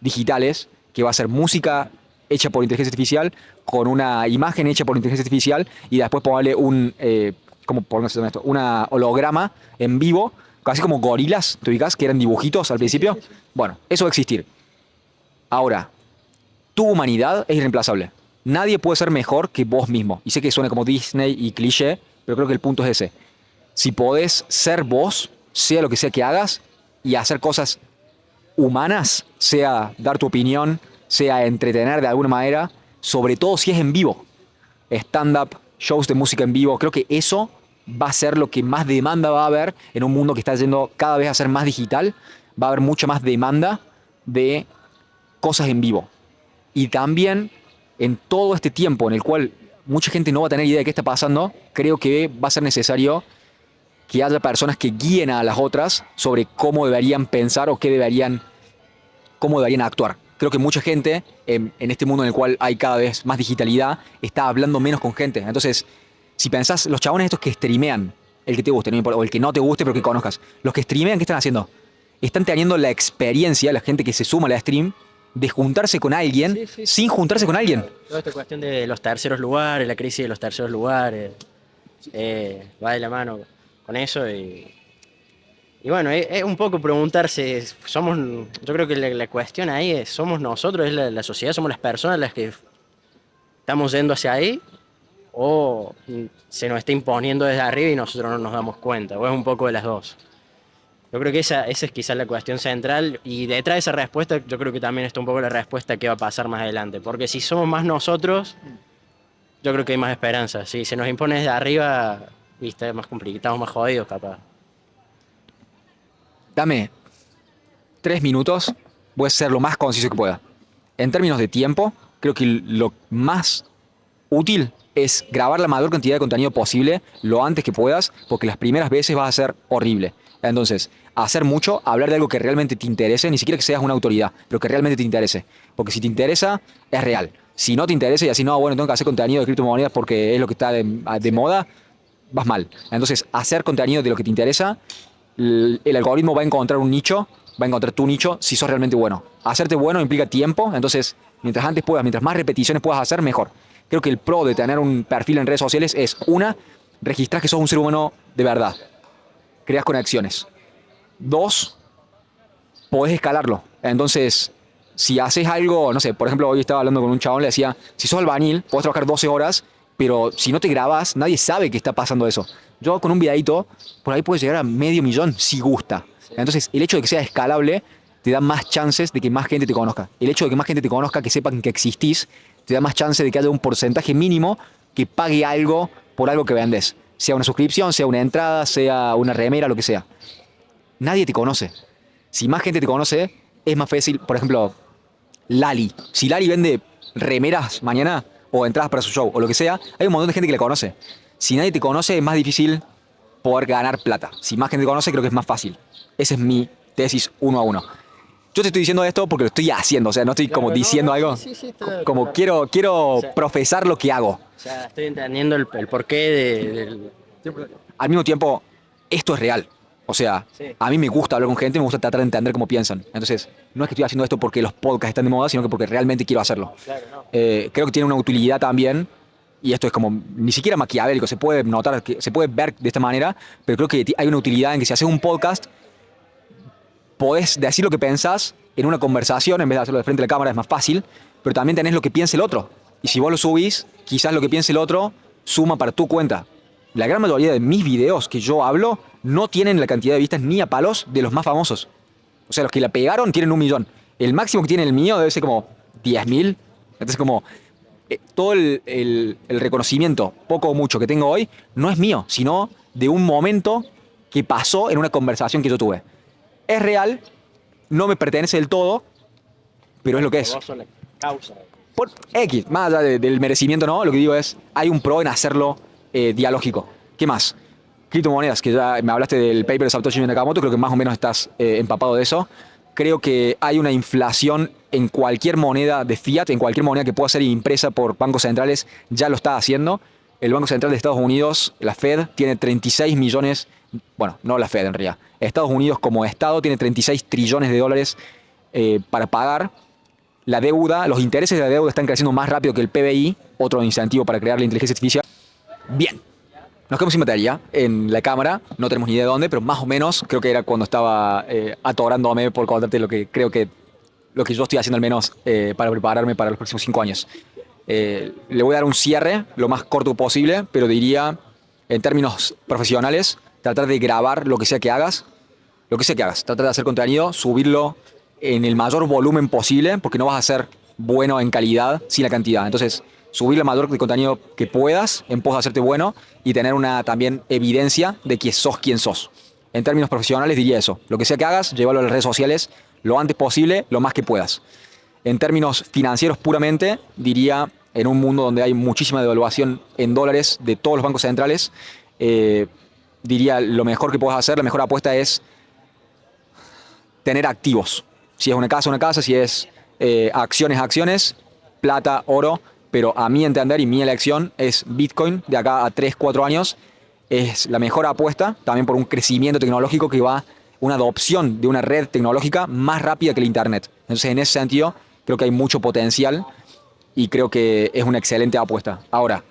digitales que va a ser música hecha por inteligencia artificial con una imagen hecha por inteligencia artificial y después ponerle ¿cómo ponemos esto? Una holograma en vivo, casi como gorilas, ¿te ubicás? Que eran dibujitos al Sí, sí, principio. sí, sí. Bueno, eso va a existir. Ahora, tu humanidad es irreemplazable. Nadie puede ser mejor que vos mismo. Y sé que suena como Disney y cliché, pero creo que el punto es ese. Si podés ser vos, sea lo que sea que hagas, y hacer cosas humanas, sea dar tu opinión, sea entretener de alguna manera, sobre todo si es en vivo, stand-up, shows de música en vivo, creo que eso va a ser lo que más demanda va a haber en un mundo que está yendo cada vez a ser más digital, va a haber mucha más demanda de cosas en vivo. Y también en todo este tiempo en el cual mucha gente no va a tener idea de qué está pasando, creo que va a ser necesario que haya personas que guíen a las otras sobre cómo deberían pensar o cómo deberían actuar. Creo que mucha gente en este mundo en el cual hay cada vez más digitalidad está hablando menos con gente. Entonces, si pensás, los chabones estos que streamean, el que te guste, no importa, o el que no te guste pero que conozcas, los que streamean, ¿qué están haciendo? Están teniendo la experiencia, la gente que se suma a la stream, de juntarse con alguien Sí, sí, sin sí. juntarse con alguien. Toda esta cuestión de los terceros lugares, la crisis de los terceros lugares, va de la mano con eso y bueno, es un poco preguntarse, yo creo que la cuestión ahí es, somos nosotros, es la sociedad, somos las personas las que estamos yendo hacia ahí o se nos está imponiendo desde arriba y nosotros no nos damos cuenta, o es un poco de las dos. Yo creo que esa es quizás la cuestión central y detrás de esa respuesta yo creo que también está un poco la respuesta que va a pasar más adelante, porque si somos más nosotros, yo creo que hay más esperanza. Si se nos impone desde arriba, viste, es más complicado, estamos más jodidos capaz. Dame 3 minutos, voy a ser lo más conciso que pueda. En términos de tiempo, creo que lo más útil es grabar la mayor cantidad de contenido posible lo antes que puedas, porque las primeras veces vas a ser horrible. Entonces, hacer mucho, hablar de algo que realmente te interese, ni siquiera que seas una autoridad, pero que realmente te interese. Porque si te interesa, es real. Si no te interesa y así, no, bueno, tengo que hacer contenido de criptomonedas porque es lo que está de moda, vas mal. Entonces, hacer contenido de lo que te interesa, el algoritmo va a encontrar un nicho, va a encontrar tu nicho si sos realmente bueno. Hacerte bueno implica tiempo, entonces, mientras antes puedas, mientras más repeticiones puedas hacer, mejor. Creo que el pro de tener un perfil en redes sociales es, una, registrar que sos un ser humano de verdad. Creas conexiones. Dos, podés escalarlo. Entonces, si haces algo, no sé, por ejemplo, hoy estaba hablando con un chabón, le decía, si sos albañil, podés trabajar 12 horas, pero si no te grabas, nadie sabe que está pasando eso. Yo con un videito, por ahí puedes llegar a 500.000 si gusta. Entonces, el hecho de que sea escalable te da más chances de que más gente te conozca. El hecho de que más gente te conozca, que sepan que existís, te da más chance de que haya un porcentaje mínimo que pague algo por algo que vendes. Sea una suscripción, sea una entrada, sea una remera, lo que sea. Nadie te conoce. Si más gente te conoce, es más fácil. Por ejemplo, Lali. Si Lali vende remeras mañana o entradas para su show o lo que sea, hay un montón de gente que la conoce. Si nadie te conoce, es más difícil poder ganar plata. Si más gente te conoce, creo que es más fácil. Esa es mi tesis uno a uno. Yo te estoy diciendo esto porque lo estoy haciendo, o sea, no estoy como diciendo algo. Sí, Como quiero o sea, profesar lo que hago. o sea, estoy entendiendo el porqué del... Al mismo tiempo, esto es real. O sea, Sí. a mí me gusta hablar con gente, me gusta tratar de entender cómo piensan. Entonces, no es que estoy haciendo esto porque los podcasts están de moda, sino que porque realmente quiero hacerlo. Claro, no. Creo que tiene una utilidad también, y esto es como ni siquiera maquiavélico, se puede notar, se puede ver de esta manera, pero creo que hay una utilidad en que si haces un podcast, podés decir lo que pensás en una conversación, en vez de hacerlo de frente a la cámara es más fácil, pero también tenés lo que piensa el otro. Y si vos lo subís, quizás lo que piense el otro suma para tu cuenta. La gran mayoría de mis videos que yo hablo no tienen la cantidad de vistas ni a palos de los más famosos. O sea, los que la pegaron tienen 1 millón. El máximo que tiene el mío debe ser como 10.000. Entonces, como todo el reconocimiento, poco o mucho, que tengo hoy, no es mío, sino de un momento que pasó en una conversación que yo tuve. Es real, no me pertenece del todo, pero es lo que es. Vos sos la causa. Por X, más allá del merecimiento, no, lo que digo es, hay un pro en hacerlo dialógico. ¿Qué más? Criptomonedas, que ya me hablaste del paper de Satoshi Nakamoto, creo que más o menos estás empapado de eso. Creo que hay una inflación en cualquier moneda de fiat, en cualquier moneda que pueda ser impresa por bancos centrales, ya lo está haciendo. El Banco Central de Estados Unidos, la Fed, tiene 36 millones, bueno, no la Fed en realidad, Estados Unidos como Estado tiene 36 trillones de dólares para pagar. La deuda, los intereses de la deuda están creciendo más rápido que el PBI, otro incentivo para crear la inteligencia artificial. Bien, nos quedamos sin materia en la cámara, no tenemos ni idea de dónde, pero más o menos creo que era cuando estaba atorándome por contarte lo que creo que lo que yo estoy haciendo al menos para prepararme para los próximos 5 años. Le voy a dar un cierre lo más corto posible, pero diría, en términos profesionales, tratar de grabar lo que sea que hagas, tratar de hacer contenido, subirlo en el mayor volumen posible, porque no vas a ser bueno en calidad sin la cantidad. Entonces, subir el mayor de contenido que puedas en pos de hacerte bueno y tener una también evidencia de que sos quien sos. En términos profesionales diría eso. Lo que sea que hagas, llévalo a las redes sociales lo antes posible, lo más que puedas. En términos financieros puramente, diría, en un mundo donde hay muchísima devaluación en dólares de todos los bancos centrales, diría lo mejor que puedes hacer, la mejor apuesta es tener activos. Si es una casa, si es acciones, plata, oro, pero a mi entender y mi elección es Bitcoin de acá a 3, 4 años. Es la mejor apuesta, también por un crecimiento tecnológico que va, una adopción de una red tecnológica más rápida que el Internet. Entonces, en ese sentido, creo que hay mucho potencial y creo que es una excelente apuesta. Ahora,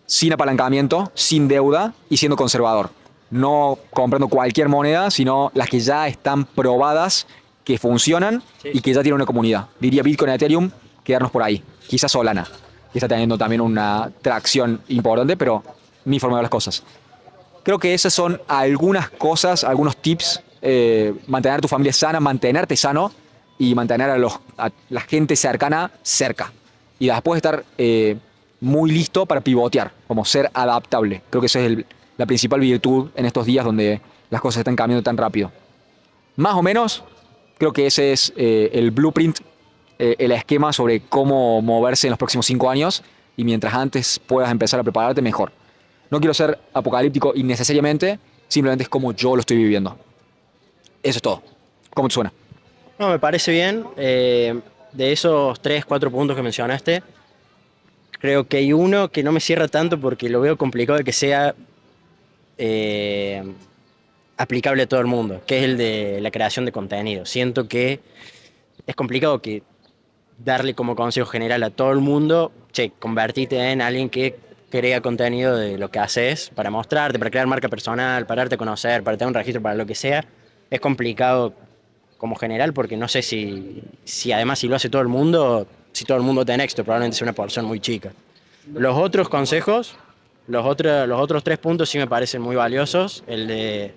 sin apalancamiento, sin deuda y siendo conservador. No comprando cualquier moneda, sino las que ya están probadas, que funcionan y que ya tienen una comunidad. Diría Bitcoin y Ethereum, quedarnos por ahí. Quizás Solana, que está teniendo también una tracción importante, pero mi forma de ver las cosas. Creo que esas son algunas cosas, algunos tips. Mantener a tu familia sana, mantenerte sano y mantener a la gente cercana cerca. Y después estar muy listo para pivotear, como ser adaptable. Creo que esa es la principal virtud en estos días donde las cosas están cambiando tan rápido. Más o menos, creo que ese es el blueprint, el esquema sobre cómo moverse en los próximos 5 años. Y mientras antes puedas empezar a prepararte, mejor. No quiero ser apocalíptico innecesariamente, simplemente es como yo lo estoy viviendo. Eso es todo. ¿Cómo te suena? No, me parece bien. De esos 3, 4 puntos que mencionaste, creo que hay uno que no me cierra tanto porque lo veo complicado de que sea eh, aplicable a todo el mundo, que es el de la creación de contenido. Siento que es complicado que darle como consejo general a todo el mundo, che, convertite en alguien que crea contenido de lo que haces para mostrarte, para crear marca personal, para darte a conocer, para tener un registro, para lo que sea. Es complicado como general porque no sé si además si lo hace todo el mundo, si todo el mundo tiene éxito, probablemente sea una porción muy chica. Los otros consejos, los otros 3 puntos sí me parecen muy valiosos. El de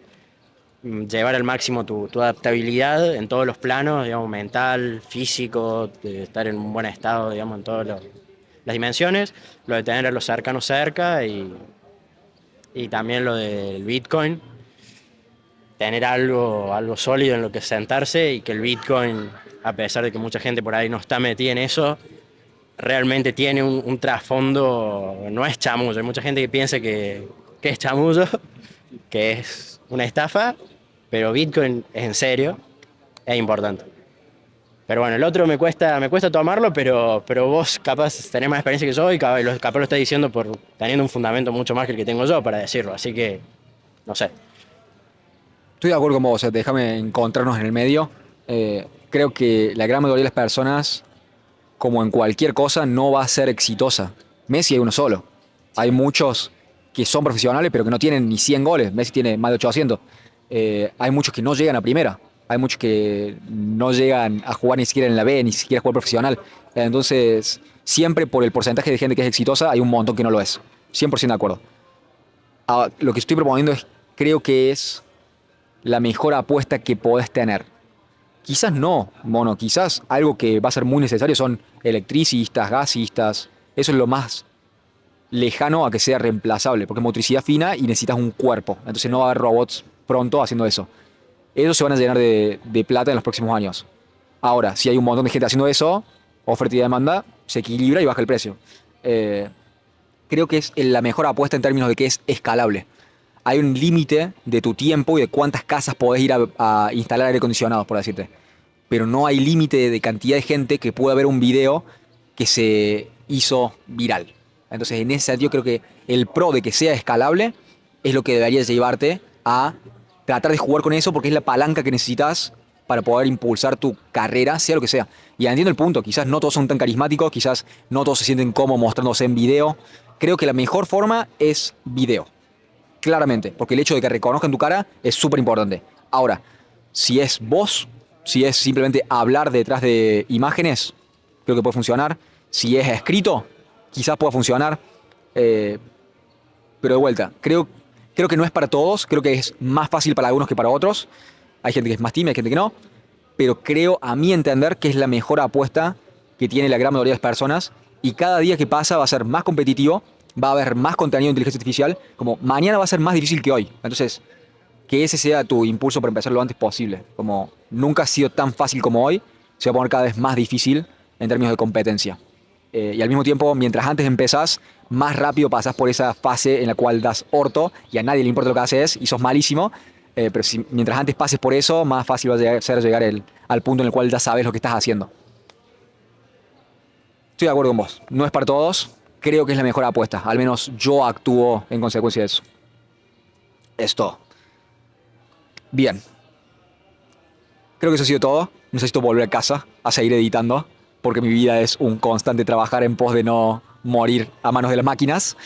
llevar al máximo tu adaptabilidad en todos los planos, digamos, mental, físico, de estar en un buen estado, digamos, en todas las dimensiones. Lo de tener a los cercanos cerca y también lo del Bitcoin, tener algo sólido en lo que sentarse y que el Bitcoin, a pesar de que mucha gente por ahí no está metida en eso, realmente tiene un trasfondo, no es chamullo. Hay mucha gente que piensa que es chamullo, que es una estafa, pero Bitcoin es en serio, es importante. Pero bueno, el otro me cuesta tomarlo, pero vos capaz tenés más experiencia que yo y capaz lo estás diciendo por teniendo un fundamento mucho más que el que tengo yo para decirlo. Así que, no sé. Estoy de acuerdo con vos, o sea, déjame encontrarnos en el medio. Creo que la gran mayoría de las personas, como en cualquier cosa, no va a ser exitosa. Messi hay uno solo. Hay muchos que son profesionales, pero que no tienen ni 100 goles. Messi tiene más de 800. Hay muchos que no llegan a primera. Hay muchos que no llegan a jugar ni siquiera en la B, ni siquiera a jugar profesional. Entonces, siempre por el porcentaje de gente que es exitosa, hay un montón que no lo es. 100% de acuerdo. Ah, lo que estoy proponiendo es, creo que es la mejor apuesta que podés tener. Quizás no, mono, quizás algo que va a ser muy necesario son electricistas, gasistas. Eso es lo más lejano a que sea reemplazable, porque es motricidad fina y necesitas un cuerpo. Entonces no va a haber robots pronto haciendo eso. Ellos se van a llenar de plata en los próximos años. Ahora, si hay un montón de gente haciendo eso, oferta y demanda, se equilibra y baja el precio. Eh, Creo que es la mejor apuesta en términos de que es escalable. Hay un límite de tu tiempo y de cuántas casas podés ir a instalar aire acondicionado, por decirte. Pero no hay límite de cantidad de gente que pueda ver un video que se hizo viral. Entonces, en ese sentido, creo que el pro de que sea escalable es lo que debería llevarte a tratar de jugar con eso porque es la palanca que necesitas para poder impulsar tu carrera, sea lo que sea. Y entiendo el punto, quizás no todos son tan carismáticos, quizás no todos se sienten cómodos mostrándose en video. Creo que la mejor forma es video, claramente, porque el hecho de que reconozcan tu cara es súper importante. Ahora, si es voz, si es simplemente hablar detrás de imágenes, creo que puede funcionar. Si es escrito, quizás pueda funcionar. Eh, pero de vuelta, creo que no es para todos, creo que es más fácil para algunos que para otros. Hay gente que es más tímida, hay gente que no. Pero creo, a mi entender, que es la mejor apuesta que tiene la gran mayoría de las personas. Y cada día que pasa va a ser más competitivo, va a haber más contenido de inteligencia artificial. Como mañana va a ser más difícil que hoy. Entonces, que ese sea tu impulso para empezar lo antes posible. Como nunca ha sido tan fácil como hoy, se va a poner cada vez más difícil en términos de competencia. Y al mismo tiempo, mientras antes empezás, más rápido pasás por esa fase en la cual das orto y a nadie le importa lo que haces y sos malísimo. Pero si, mientras antes pases por eso, más fácil va a ser llegar al punto en el cual ya sabes lo que estás haciendo. Estoy de acuerdo con vos. No es para todos. Creo que es la mejor apuesta. Al menos yo actúo en consecuencia de eso. Esto. Bien. Creo que eso ha sido todo. Necesito volver a casa a seguir editando, porque mi vida es un constante trabajar en pos de no morir a manos de las máquinas.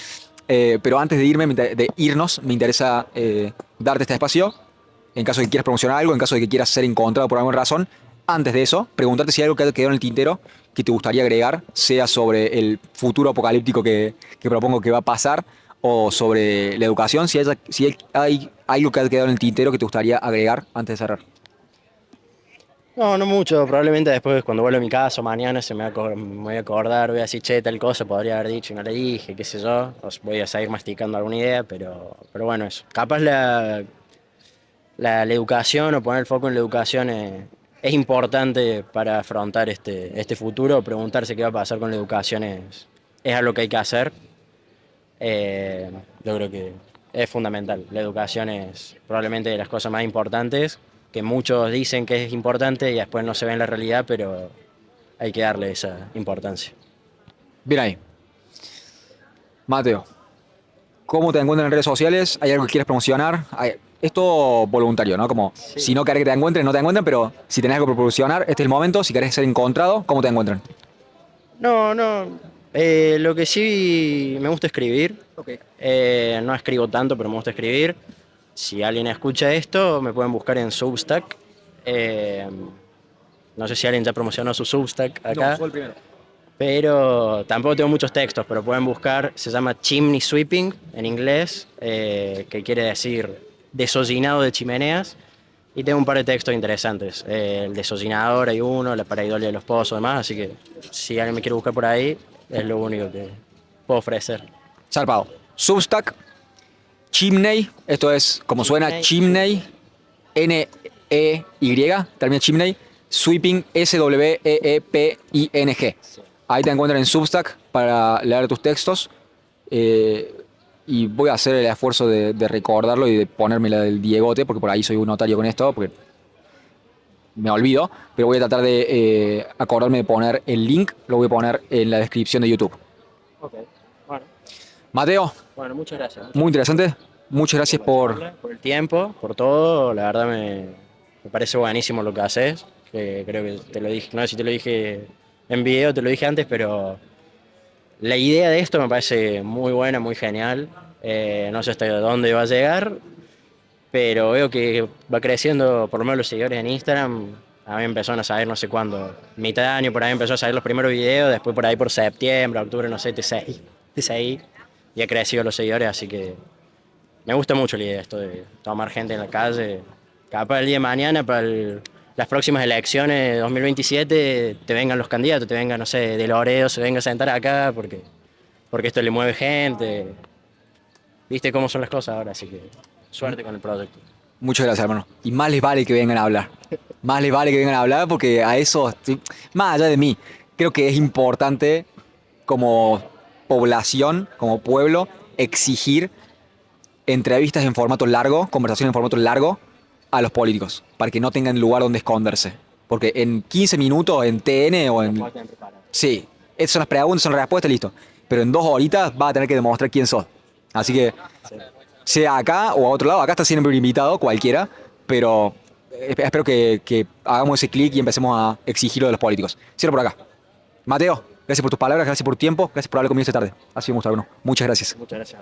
Pero antes de irme, de irnos, me interesa darte este espacio, en caso de que quieras promocionar algo, en caso de que quieras ser encontrado por alguna razón. Antes de eso, preguntarte si hay algo que ha quedado en el tintero que te gustaría agregar, sea sobre el futuro apocalíptico que propongo que va a pasar, o sobre la educación, si hay algo que ha quedado en el tintero que te gustaría agregar antes de cerrar. No, no mucho. Probablemente después, cuando vuelva a mi casa o mañana, me voy a acordar, voy a decir, che, tal cosa podría haber dicho y no le dije, qué sé yo. Voy a seguir masticando alguna idea, pero bueno, eso. Capaz la educación o poner el foco en la educación es importante para afrontar este futuro. Preguntarse qué va a pasar con la educación es algo que hay que hacer. Yo creo que es fundamental. La educación es probablemente de las cosas más importantes, que muchos dicen que es importante y después no se ve en la realidad, pero hay que darle esa importancia. Bien ahí. Mateo, ¿cómo te encuentran en redes sociales? ¿Hay algo que quieres promocionar? Es todo voluntario, ¿no? Como si no querés que te encuentren, no te encuentran, pero si tenés algo por promocionar, este es el momento. Si querés ser encontrado, ¿cómo te encuentran? No, no. Lo que sí me gusta escribir. No escribo tanto, pero me gusta escribir. Si alguien escucha esto, me pueden buscar en Substack. Eh, no sé si alguien ya promocionó su Substack acá. soy el primero. Pero tampoco tengo muchos textos, pero pueden buscar, se llama Chimney Sweeping en inglés, que quiere decir desollinado de chimeneas. Y tengo un par de textos interesantes. El desollinador hay uno, la pareidolia de los pozos, demás. Así que si alguien me quiere buscar por ahí, es lo único que puedo ofrecer. Zarpado. Substack, Chimney, esto es como suena, Chimney, N-E-Y, termina Chimney, Sweeping, S-W-E-E-P-I-N-G. Ahí te encuentran en Substack para leer tus textos. Y voy a hacer el esfuerzo de recordarlo y de ponerme la del Diegote, porque por ahí soy un notario con esto, porque me olvido, pero voy a tratar de acordarme de poner el link, lo voy a poner en la descripción de YouTube. Ok, bueno. Mateo, Bueno, muchas gracias. muy interesante. Muchas gracias Por el tiempo, por todo. La verdad me parece buenísimo lo que haces. Que creo que te lo dije, no sé si te lo dije en video, te lo dije antes, pero la idea de esto me parece muy buena, muy genial. No sé hasta dónde va a llegar, pero veo que va creciendo, por lo menos los seguidores en Instagram. A mí empezaron a saber no sé cuándo, mitad de año por ahí empezó a salir los primeros videos, después por ahí por septiembre, octubre, no sé, te seguí y ha crecido los seguidores, así que me gusta mucho la idea esto de tomar gente en la calle. Capaz el día de mañana, para las próximas elecciones de 2027, te vengan los candidatos, te vengan, no sé, de Loredo, se venga a sentar acá, porque esto le mueve gente. Viste cómo son las cosas ahora, así que suerte con el proyecto. Muchas gracias, hermano. Y más les vale que vengan a hablar. Más les vale que vengan a hablar porque a eso, sí, más allá de mí, creo que es importante como población, como pueblo, exigir entrevistas en formato largo, conversaciones en formato largo a los políticos, para que no tengan lugar donde esconderse. Porque en 15 minutos en TN o en... Sí, esas son las preguntas, son las respuestas, listo. Pero en 2 horitas vas a tener que demostrar quién sos. Así que, sea acá o a otro lado, acá está siempre invitado, cualquiera, pero espero que hagamos ese clic y empecemos a exigirlo de los políticos. Cierro por acá. Mateo, gracias por tus palabras, gracias por tu tiempo, gracias por hablar conmigo esta tarde. Ha sido un gusto, Bruno. Muchas gracias. Muchas gracias.